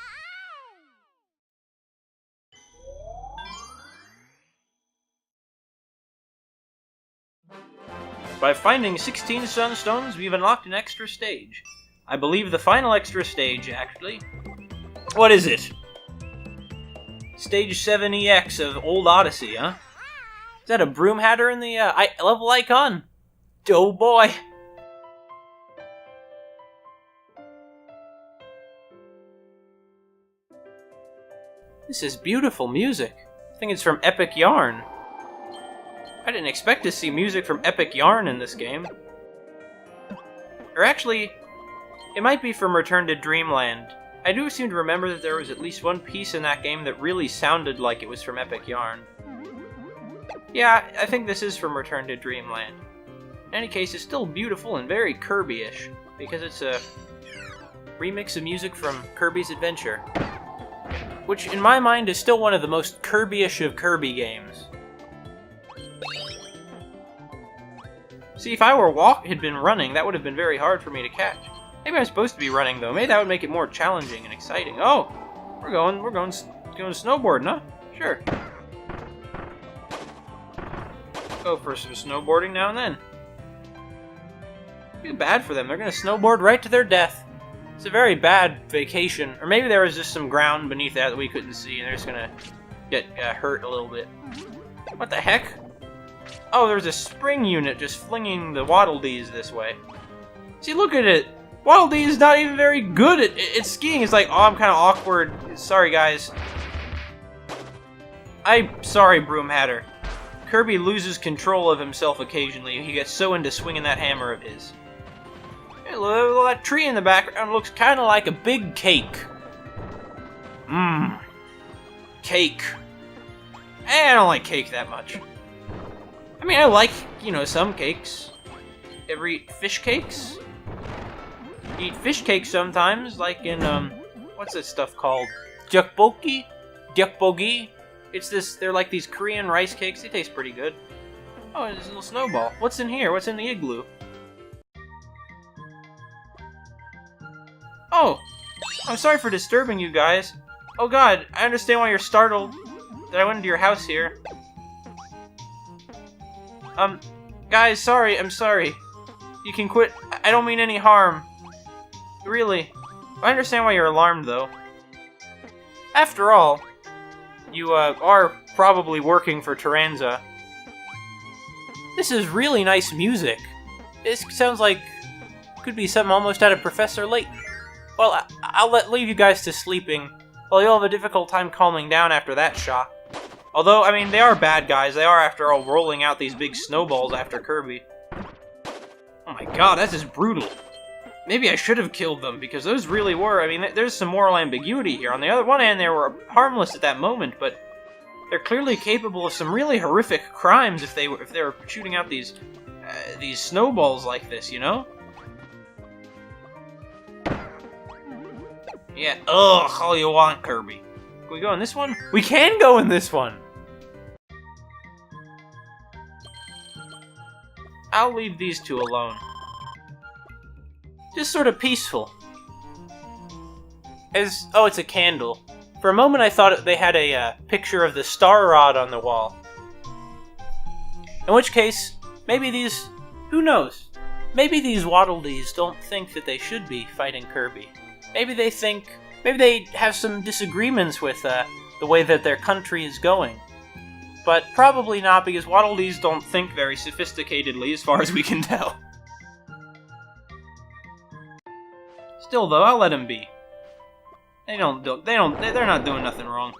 By finding 16 sunstones, we've unlocked an extra stage. I believe the final extra stage, actually. What is it? Stage 7EX of Old Odyssey, huh? Is that a broom hatter in the level icon? Oh boy! This is beautiful music. I think it's from Epic Yarn. I didn't expect to see music from Epic Yarn in this game. Or actually, it might be from Return to Dreamland. I do seem to remember that there was at least one piece in that game that really sounded like it was from Epic Yarn. Yeah, I think this is from Return to Dreamland. In any case, it's still beautiful and very Kirby-ish, because it's a remix of music from Kirby's Adventure. Which, in my mind, is still one of the most Kirby-ish of Kirby games. See, if I had been running, that would have been very hard for me to catch. Maybe I'm supposed to be running, though. Maybe that would make it more challenging and exciting. Oh! We're going snowboarding, huh? Sure. Go for some snowboarding now and then. Too bad for them. They're going to snowboard right to their death. It's a very bad vacation. Or maybe there was just some ground beneath that we couldn't see, and they're just going to get hurt a little bit. What the heck? Oh, there's a spring unit just flinging the Waddle Dees this way. See, look at it. Waddle Dee is not even very good at skiing. It's like, oh, I'm kind of awkward. Sorry, guys. I'm sorry, Broom Hatter. Kirby loses control of himself occasionally. He gets so into swinging that hammer of his. Hey, look, that tree in the background looks kind of like a big cake. Mmm. Cake. I don't like cake that much. I mean, I like, some cakes. Ever eat fish cakes? You eat fish cakes sometimes, like in, what's this stuff called? Jukbogi? Jukbogi? They're like these Korean rice cakes. They taste pretty good. Oh, there's a little snowball. What's in here? What's in the igloo? Oh! I'm sorry for disturbing you guys. Oh god, I understand why you're startled that I went into your house here. Guys, I'm sorry. You can quit. I don't mean any harm. Really. I understand why you're alarmed, though. After all, you, are probably working for Taranza. This is really nice music. This sounds like... could be something almost out of Professor Layton. Well, I'll leave you guys to sleeping. Well, you'll have a difficult time calming down after that shock. Although, I mean, they are bad guys. They are, after all, rolling out these big snowballs after Kirby. Oh my god, that's just brutal. Maybe I should have killed them, because those really were... I mean, there's some moral ambiguity here. On the other one hand, they were harmless at that moment, but they're clearly capable of some really horrific crimes if they were shooting out these snowballs like this, you know? Yeah, ugh, all you want, Kirby. Can we go in this one? We can go in this one! I'll leave these two alone. Just sort of peaceful. Oh, it's a candle. For a moment I thought they had a picture of the Star Rod on the wall. In which case, maybe these... who knows? Maybe these Waddle Dees don't think that they should be fighting Kirby. Maybe they have some disagreements with the way that their country is going. But probably not, because Waddle Dees don't think very sophisticatedly, as far as we can tell. Still, though, I'll let them be. They're not doing nothing wrong.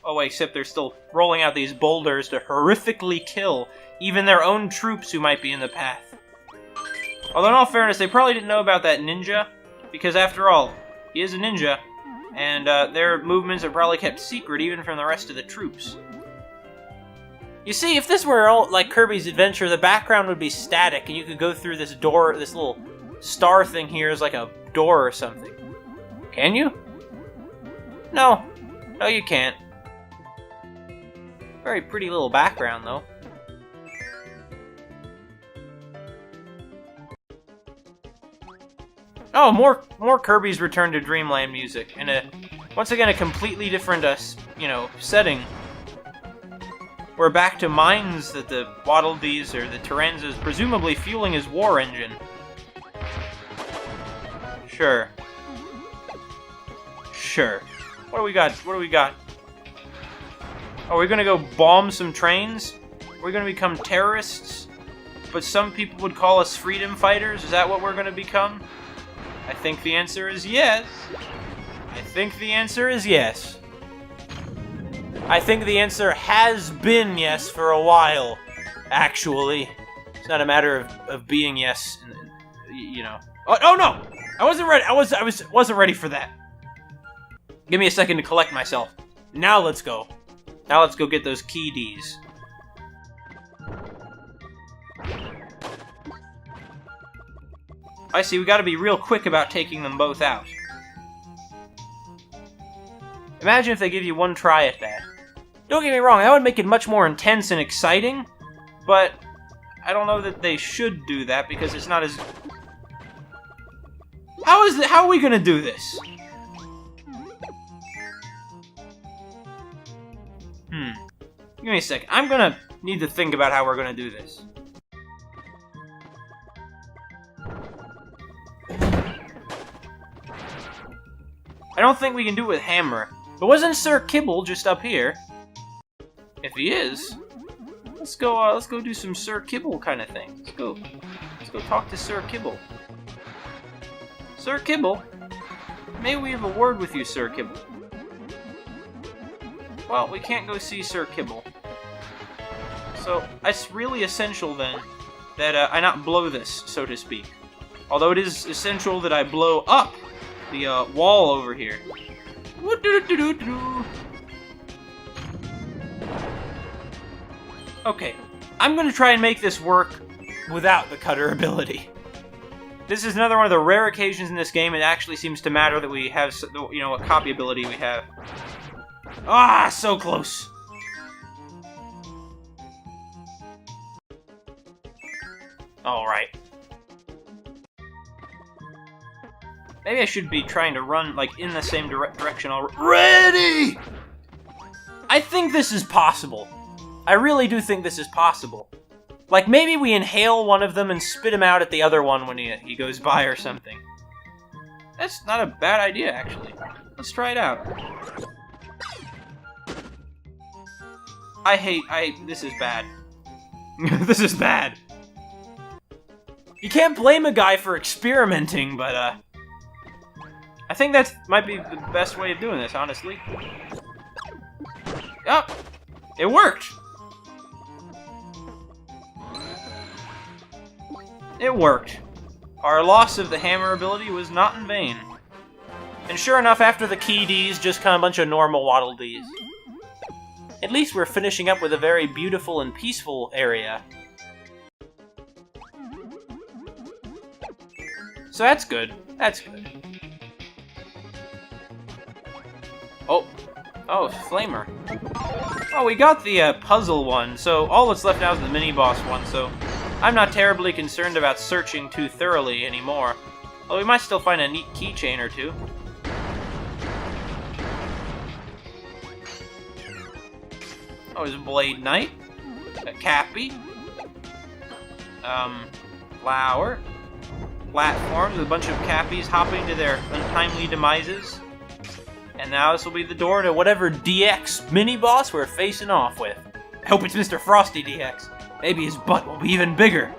Oh, wait, except they're still rolling out these boulders to horrifically kill even their own troops who might be in the path. Although, in all fairness, they probably didn't know about that ninja, because after all, he is a ninja, and their movements are probably kept secret even from the rest of the troops. You see, if this were like Kirby's Adventure, the background would be static, and you could go through this door, this little star thing here is like a door or something. Can you? No. No, you can't. Very pretty little background, though. Oh, more Kirby's Return to Dreamland music, and once again a completely different, setting. We're back to mines that the Waddle Dees or the Terenza is presumably fueling his war engine. Sure. Sure. What do we got? What do we got? Are we gonna go bomb some trains? We're gonna become terrorists? But some people would call us freedom fighters? Is that what we're gonna become? I think the answer is yes. I think the answer is yes. I think the answer has been yes for a while, actually. It's not a matter of being yes, Oh no! I wasn't ready. I wasn't ready for that. Give me a second to collect myself. Now let's go. Now let's go get those key Ds. I see, we gotta be real quick about taking them both out. Imagine if they give you one try at that. Don't get me wrong, that would make it much more intense and exciting, but I don't know that they should do that because it's not as... How are we gonna do this? Give me a second. I'm gonna need to think about how we're gonna do this. I don't think we can do it with Hammer. But wasn't Sir Kibble just up here? If he is, let's go do some Sir Kibble kind of thing. Let's go talk to Sir Kibble. Sir Kibble, may we have a word with you, Sir Kibble? Well, we can't go see Sir Kibble. So, it's really essential then that I not blow this, so to speak. Although it is essential that I blow up the wall over here. Okay, I'm gonna try and make this work without the cutter ability. This is another one of the rare occasions in this game it actually seems to matter that we have, what copy ability we have. Ah, so close. Alright. Maybe I should be trying to run, in the same direction already! I think this is possible. I really do think this is possible. Maybe we inhale one of them and spit him out at the other one when he goes by or something. That's not a bad idea, actually. Let's try it out. This is bad. This is bad. You can't blame a guy for experimenting, but, I think that might be the best way of doing this, honestly. Yup! It worked! It worked. Our loss of the hammer ability was not in vain. And sure enough, after the key Ds, just come a bunch of normal Waddle Dees. At least we're finishing up with a very beautiful and peaceful area. So that's good. That's good. Oh, Flamer. Oh, we got the puzzle one, so all that's left now is the mini-boss one, so I'm not terribly concerned about searching too thoroughly anymore. Although we might still find a neat keychain or two. Oh, there's a Blade Knight. A Cappy. Flower. Platforms with a bunch of Cappies hopping to their untimely demises. And now this will be the door to whatever DX mini-boss we're facing off with. I hope it's Mr. Frosty DX. Maybe his butt will be even bigger.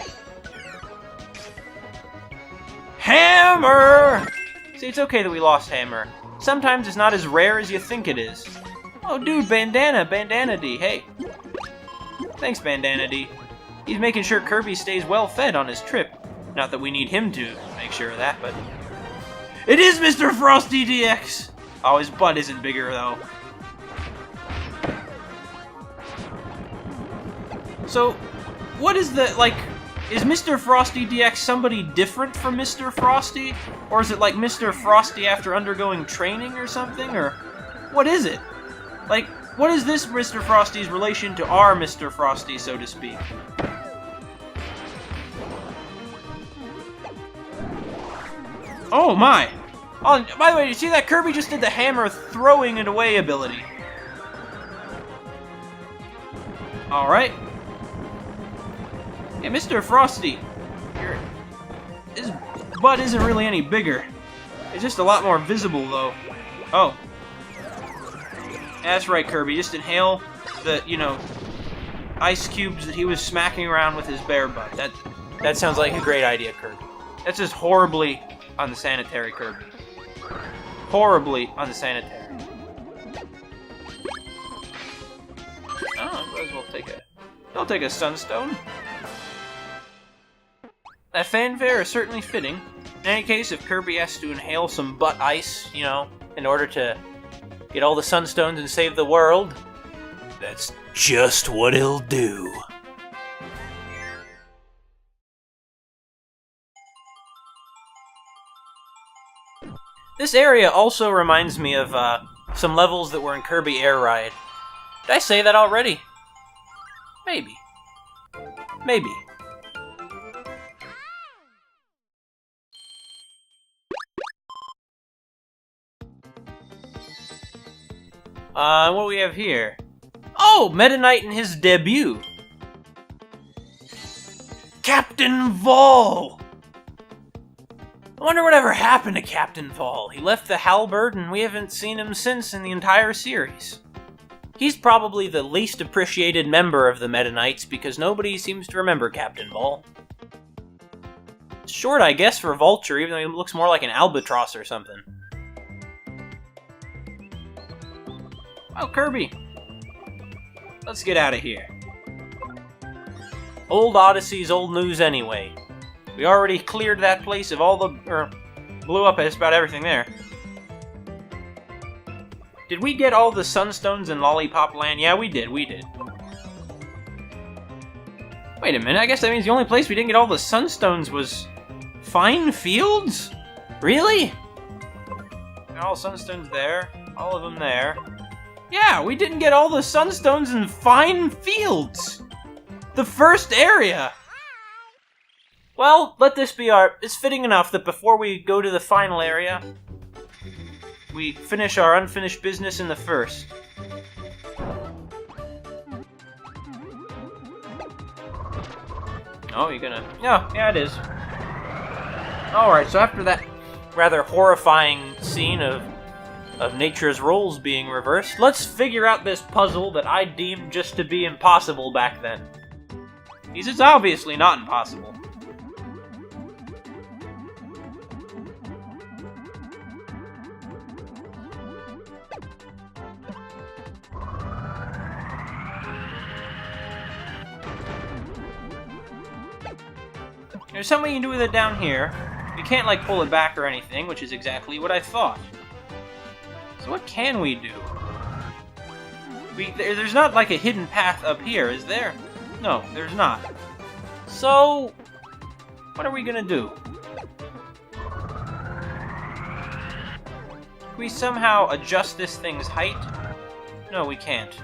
Hammer! See, it's okay that we lost Hammer. Sometimes it's not as rare as you think it is. Oh, dude, Bandana D, hey. Thanks, Bandana D. He's making sure Kirby stays well fed on his trip. Not that we need him to make sure of that, but... It is Mr. Frosty DX! Oh, his butt isn't bigger, though. So, what is the, is Mr. Frosty DX somebody different from Mr. Frosty? Or is it like Mr. Frosty after undergoing training or something? Or What is it? Like, what is this Mr. Frosty's relation to our Mr. Frosty, so to speak? Oh my! Oh, by the way, you see that Kirby just did the hammer throwing it away ability. Alright. Yeah, Mr. Frosty, his butt isn't really any bigger. It's just a lot more visible, though. Oh. That's right, Kirby. Just inhale the, ice cubes that he was smacking around with his bare butt. That sounds like a great idea, Kirby. That's just horribly unsanitary, Kirby. Horribly unsanitary. Oh, might as well I'll take a sunstone. That fanfare is certainly fitting. In any case, if Kirby has to inhale some butt ice, in order to get all the sunstones and save the world, that's just what he'll do. This area also reminds me of some levels that were in Kirby Air Ride. Did I say that already? Maybe. Maybe. What do we have here? Oh, Meta Knight and his debut. Captain Vol! I wonder whatever happened to Captain Vol. He left the halberd and we haven't seen him since in the entire series. He's probably the least appreciated member of the Meta Knights because nobody seems to remember Captain Vol. Short, I guess, for Vulture, even though he looks more like an albatross or something. Oh, Kirby. Let's get out of here. Old Odyssey's old news anyway. We already cleared that place of all the... blew up just about everything there. Did we get all the Sunstones in Lollipop Land? Yeah, we did. Wait a minute, I guess that means the only place we didn't get all the Sunstones was... Fine Fields? Really? All Sunstones there. All of them there. Yeah, we didn't get all the Sunstones in Fine Fields! The first area! Well, let this be it's fitting enough that before we go to the final area, we finish our unfinished business in the first. Oh, you're gonna... Yeah, it is. Alright, so after that rather horrifying scene of nature's roles being reversed, let's figure out this puzzle that I deemed just to be impossible back then. Because it's obviously not impossible. There's something you can do with it down here. You can't, pull it back or anything, which is exactly what I thought. So what can we do? There's not, a hidden path up here, is there? No, there's not. So, what are we gonna do? Can we somehow adjust this thing's height? No, we can't.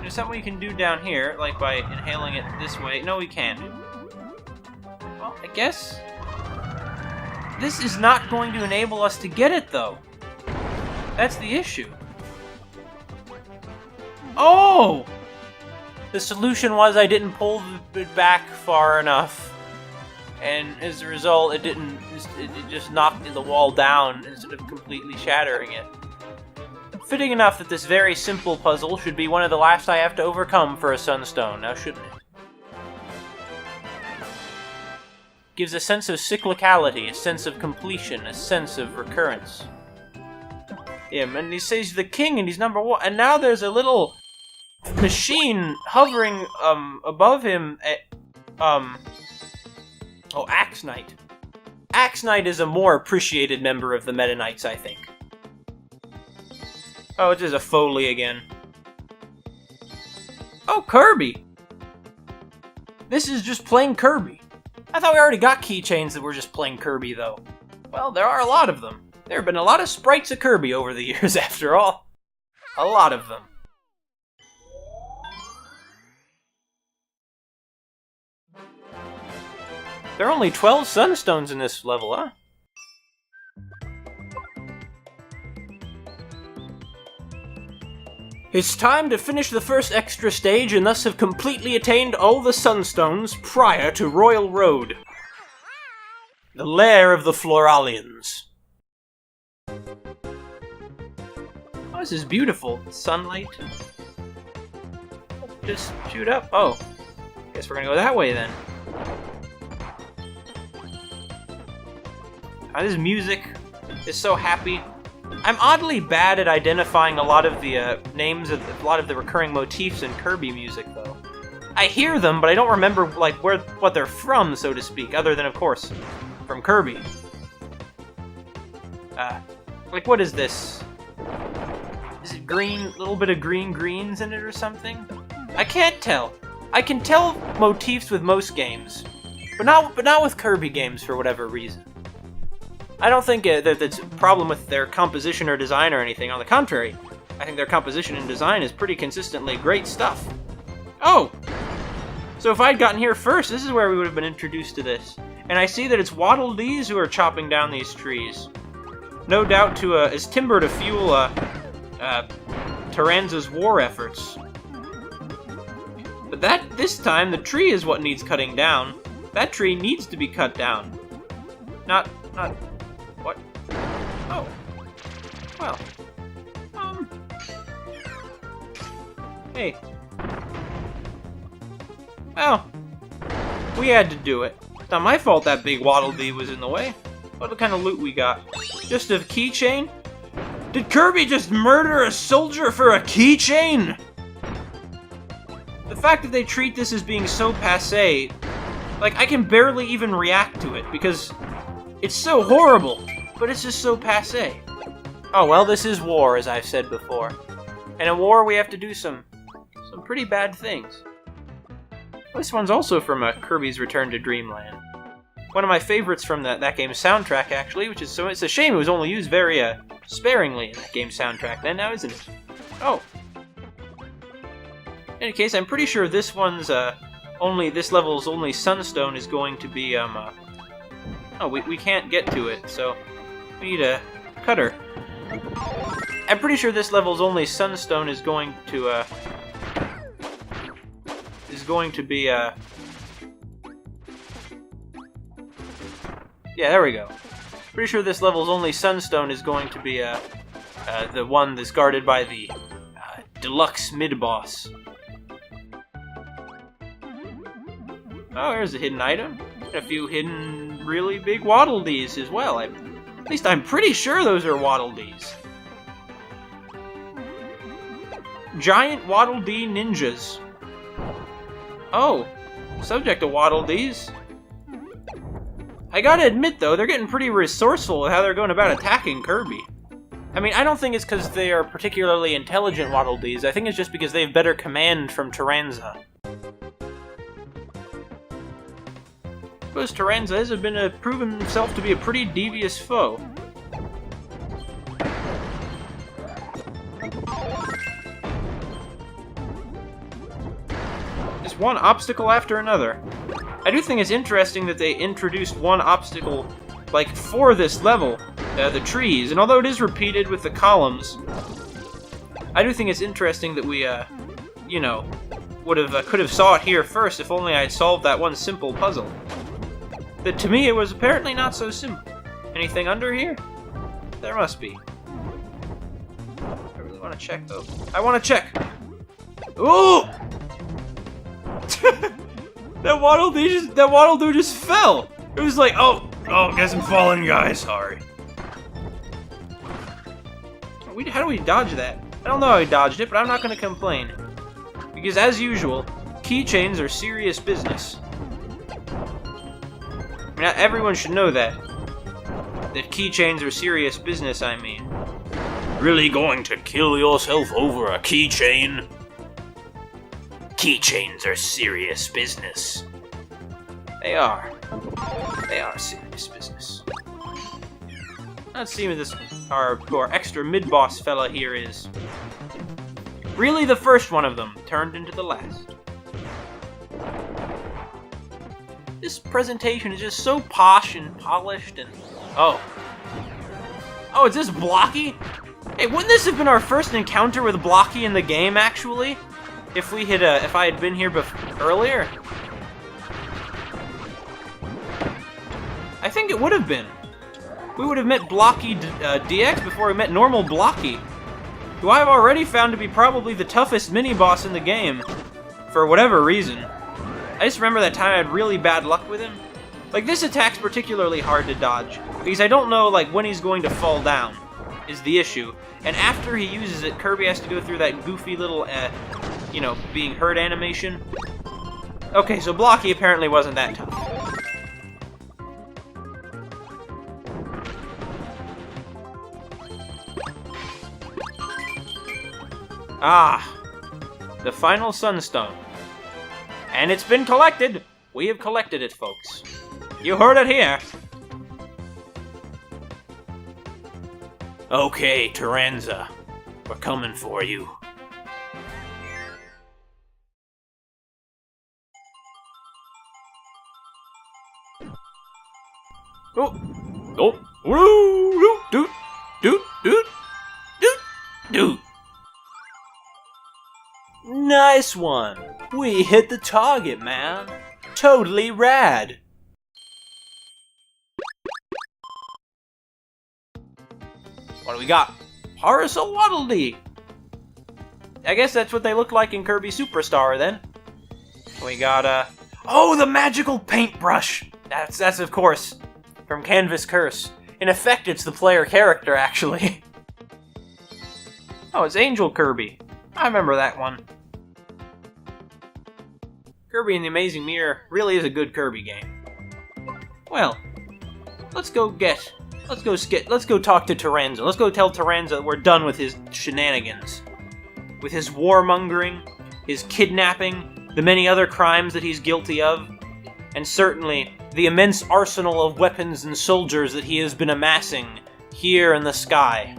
There's something we can do down here, by inhaling it this way. No, we can't. Well, I guess... this is not going to enable us to get it, though. That's the issue. Oh! The solution was I didn't pull it back far enough. And as a result, it just knocked the wall down instead of completely shattering it. Fitting enough that this very simple puzzle should be one of the last I have to overcome for a Sunstone, now shouldn't it? Gives a sense of cyclicality, a sense of completion, a sense of recurrence. Yeah, and he says the king and he's number one, and now there's a little machine hovering above him oh, Axe Knight. Axe Knight is a more appreciated member of the Meta Knights, I think. Oh, it's just a Foley again. Oh, Kirby! This is just plain Kirby. I thought we already got keychains that were just plain Kirby, though. Well, there are a lot of them. There have been a lot of sprites of Kirby over the years, after all. A lot of them. There are only 12 sunstones in this level, huh? It's time to finish the first extra stage and thus have completely attained all the sunstones prior to Royal Road. The lair of the Floralians. Oh, this is beautiful. Sunlight. Just shoot up. Oh. Guess we're gonna go that way then. Oh, this music is so happy. I'm oddly bad at identifying a lot of the names of a lot of the recurring motifs in Kirby music, though. I hear them, but I don't remember like what they're from, so to speak, other than, of course, from Kirby. Like, what is this? Is it green? A little bit of greens in it or something? I can't tell. I can tell motifs with most games, but not with Kirby games for whatever reason. I don't think that that's a problem with their composition or design or anything. On the contrary, I think their composition and design is pretty consistently great stuff. Oh! So if I'd gotten here first, this is where we would have been introduced to this. And I see that it's Waddle Dees who are chopping down these trees. No doubt as timber to fuel Taranza's war efforts. But this time, the tree is what needs cutting down. That tree needs to be cut down. Not... What? Oh. Well. Hey. Well. We had to do it. It's not my fault that big Waddle Dee was in the way. What kind of loot we got? Just a keychain? Did Kirby just murder a soldier for a keychain? The fact that they treat this as being so passé, like, I can barely even react to it, because it's so horrible, but it's just so passé. Oh, well, this is war, as I've said before. And in war, we have to do some pretty bad things. This one's also from Kirby's Return to Dreamland. One of my favorites from that game's soundtrack, actually, which is so it's a shame it was only used very sparingly in that game's soundtrack then, now isn't it? Oh. In any case, I'm pretty sure this one's this level's only sunstone is going to be oh, we can't get to it, so we need a cutter. I'm pretty sure this level's only sunstone is going to be yeah, there we go. Pretty sure this level's only sunstone is going to be the one that's guarded by the Deluxe mid-boss. Oh, there's a hidden item. A few hidden really big Waddle Dees as well. At least I'm pretty sure those are Waddle Dees. Giant Waddle Dee ninjas. Oh, subject to Waddle Dees. I gotta admit, though, they're getting pretty resourceful with how they're going about attacking Kirby. I mean, I don't think it's because they are particularly intelligent Waddle Dees. I think it's just because they have better command from Taranza. Suppose Taranza has proven himself to be a pretty devious foe. Just one obstacle after another. I do think it's interesting that they introduced one obstacle, like, for this level, the trees, and although it is repeated with the columns, I do think it's interesting that we, you know, could have saw it here first if only I had solved that one simple puzzle. That to me it was apparently not so simple. Anything under here? There must be. I really want to check, though. I want to check! Ooh! That Waddle Dee just fell! It was like, oh, guess I'm falling, guys, sorry. How do we dodge that? I don't know how we dodged it, but I'm not going to complain. Because, as usual, keychains are serious business. I mean, everyone should know that. That keychains are serious business, I mean. Really going to kill yourself over a keychain? Keychains are serious business. They are. They are serious business. Let's see what our extra mid-boss fella here is. Really the first one of them, turned into the last. This presentation is just so posh and polished and... Oh, is this Blocky? Hey, wouldn't this have been our first encounter with Blocky in the game, actually? If I had been here earlier? I think it would have been. We would have met Blocky DX before we met normal Blocky, who I've already found to be probably the toughest mini-boss in the game, for whatever reason. I just remember that time I had really bad luck with him. Like, this attack's particularly hard to dodge, because I don't know, like, when he's going to fall down, is the issue. And after he uses it, Kirby has to go through that goofy little, being hurt animation. Okay, so Blocky apparently wasn't that tough. Ah, the final Sunstone. And it's been collected! We have collected it, folks. You heard it here! Okay, Terenza. We're coming for you. Dude. Nice one. We hit the target, man. Totally rad. What do we got? Parasol Waddle Dee. I guess that's what they look like in Kirby Superstar, then. We got, oh, the magical paintbrush! That's of course, from Canvas Curse. In effect, it's the player character, actually. Oh, it's Angel Kirby. I remember that one. Kirby and the Amazing Mirror really is a good Kirby game. Well, let's go talk to Terenza. Let's go tell Terenza that we're done with his shenanigans. With his warmongering, his kidnapping, the many other crimes that he's guilty of, and certainly the immense arsenal of weapons and soldiers that he has been amassing here in the sky.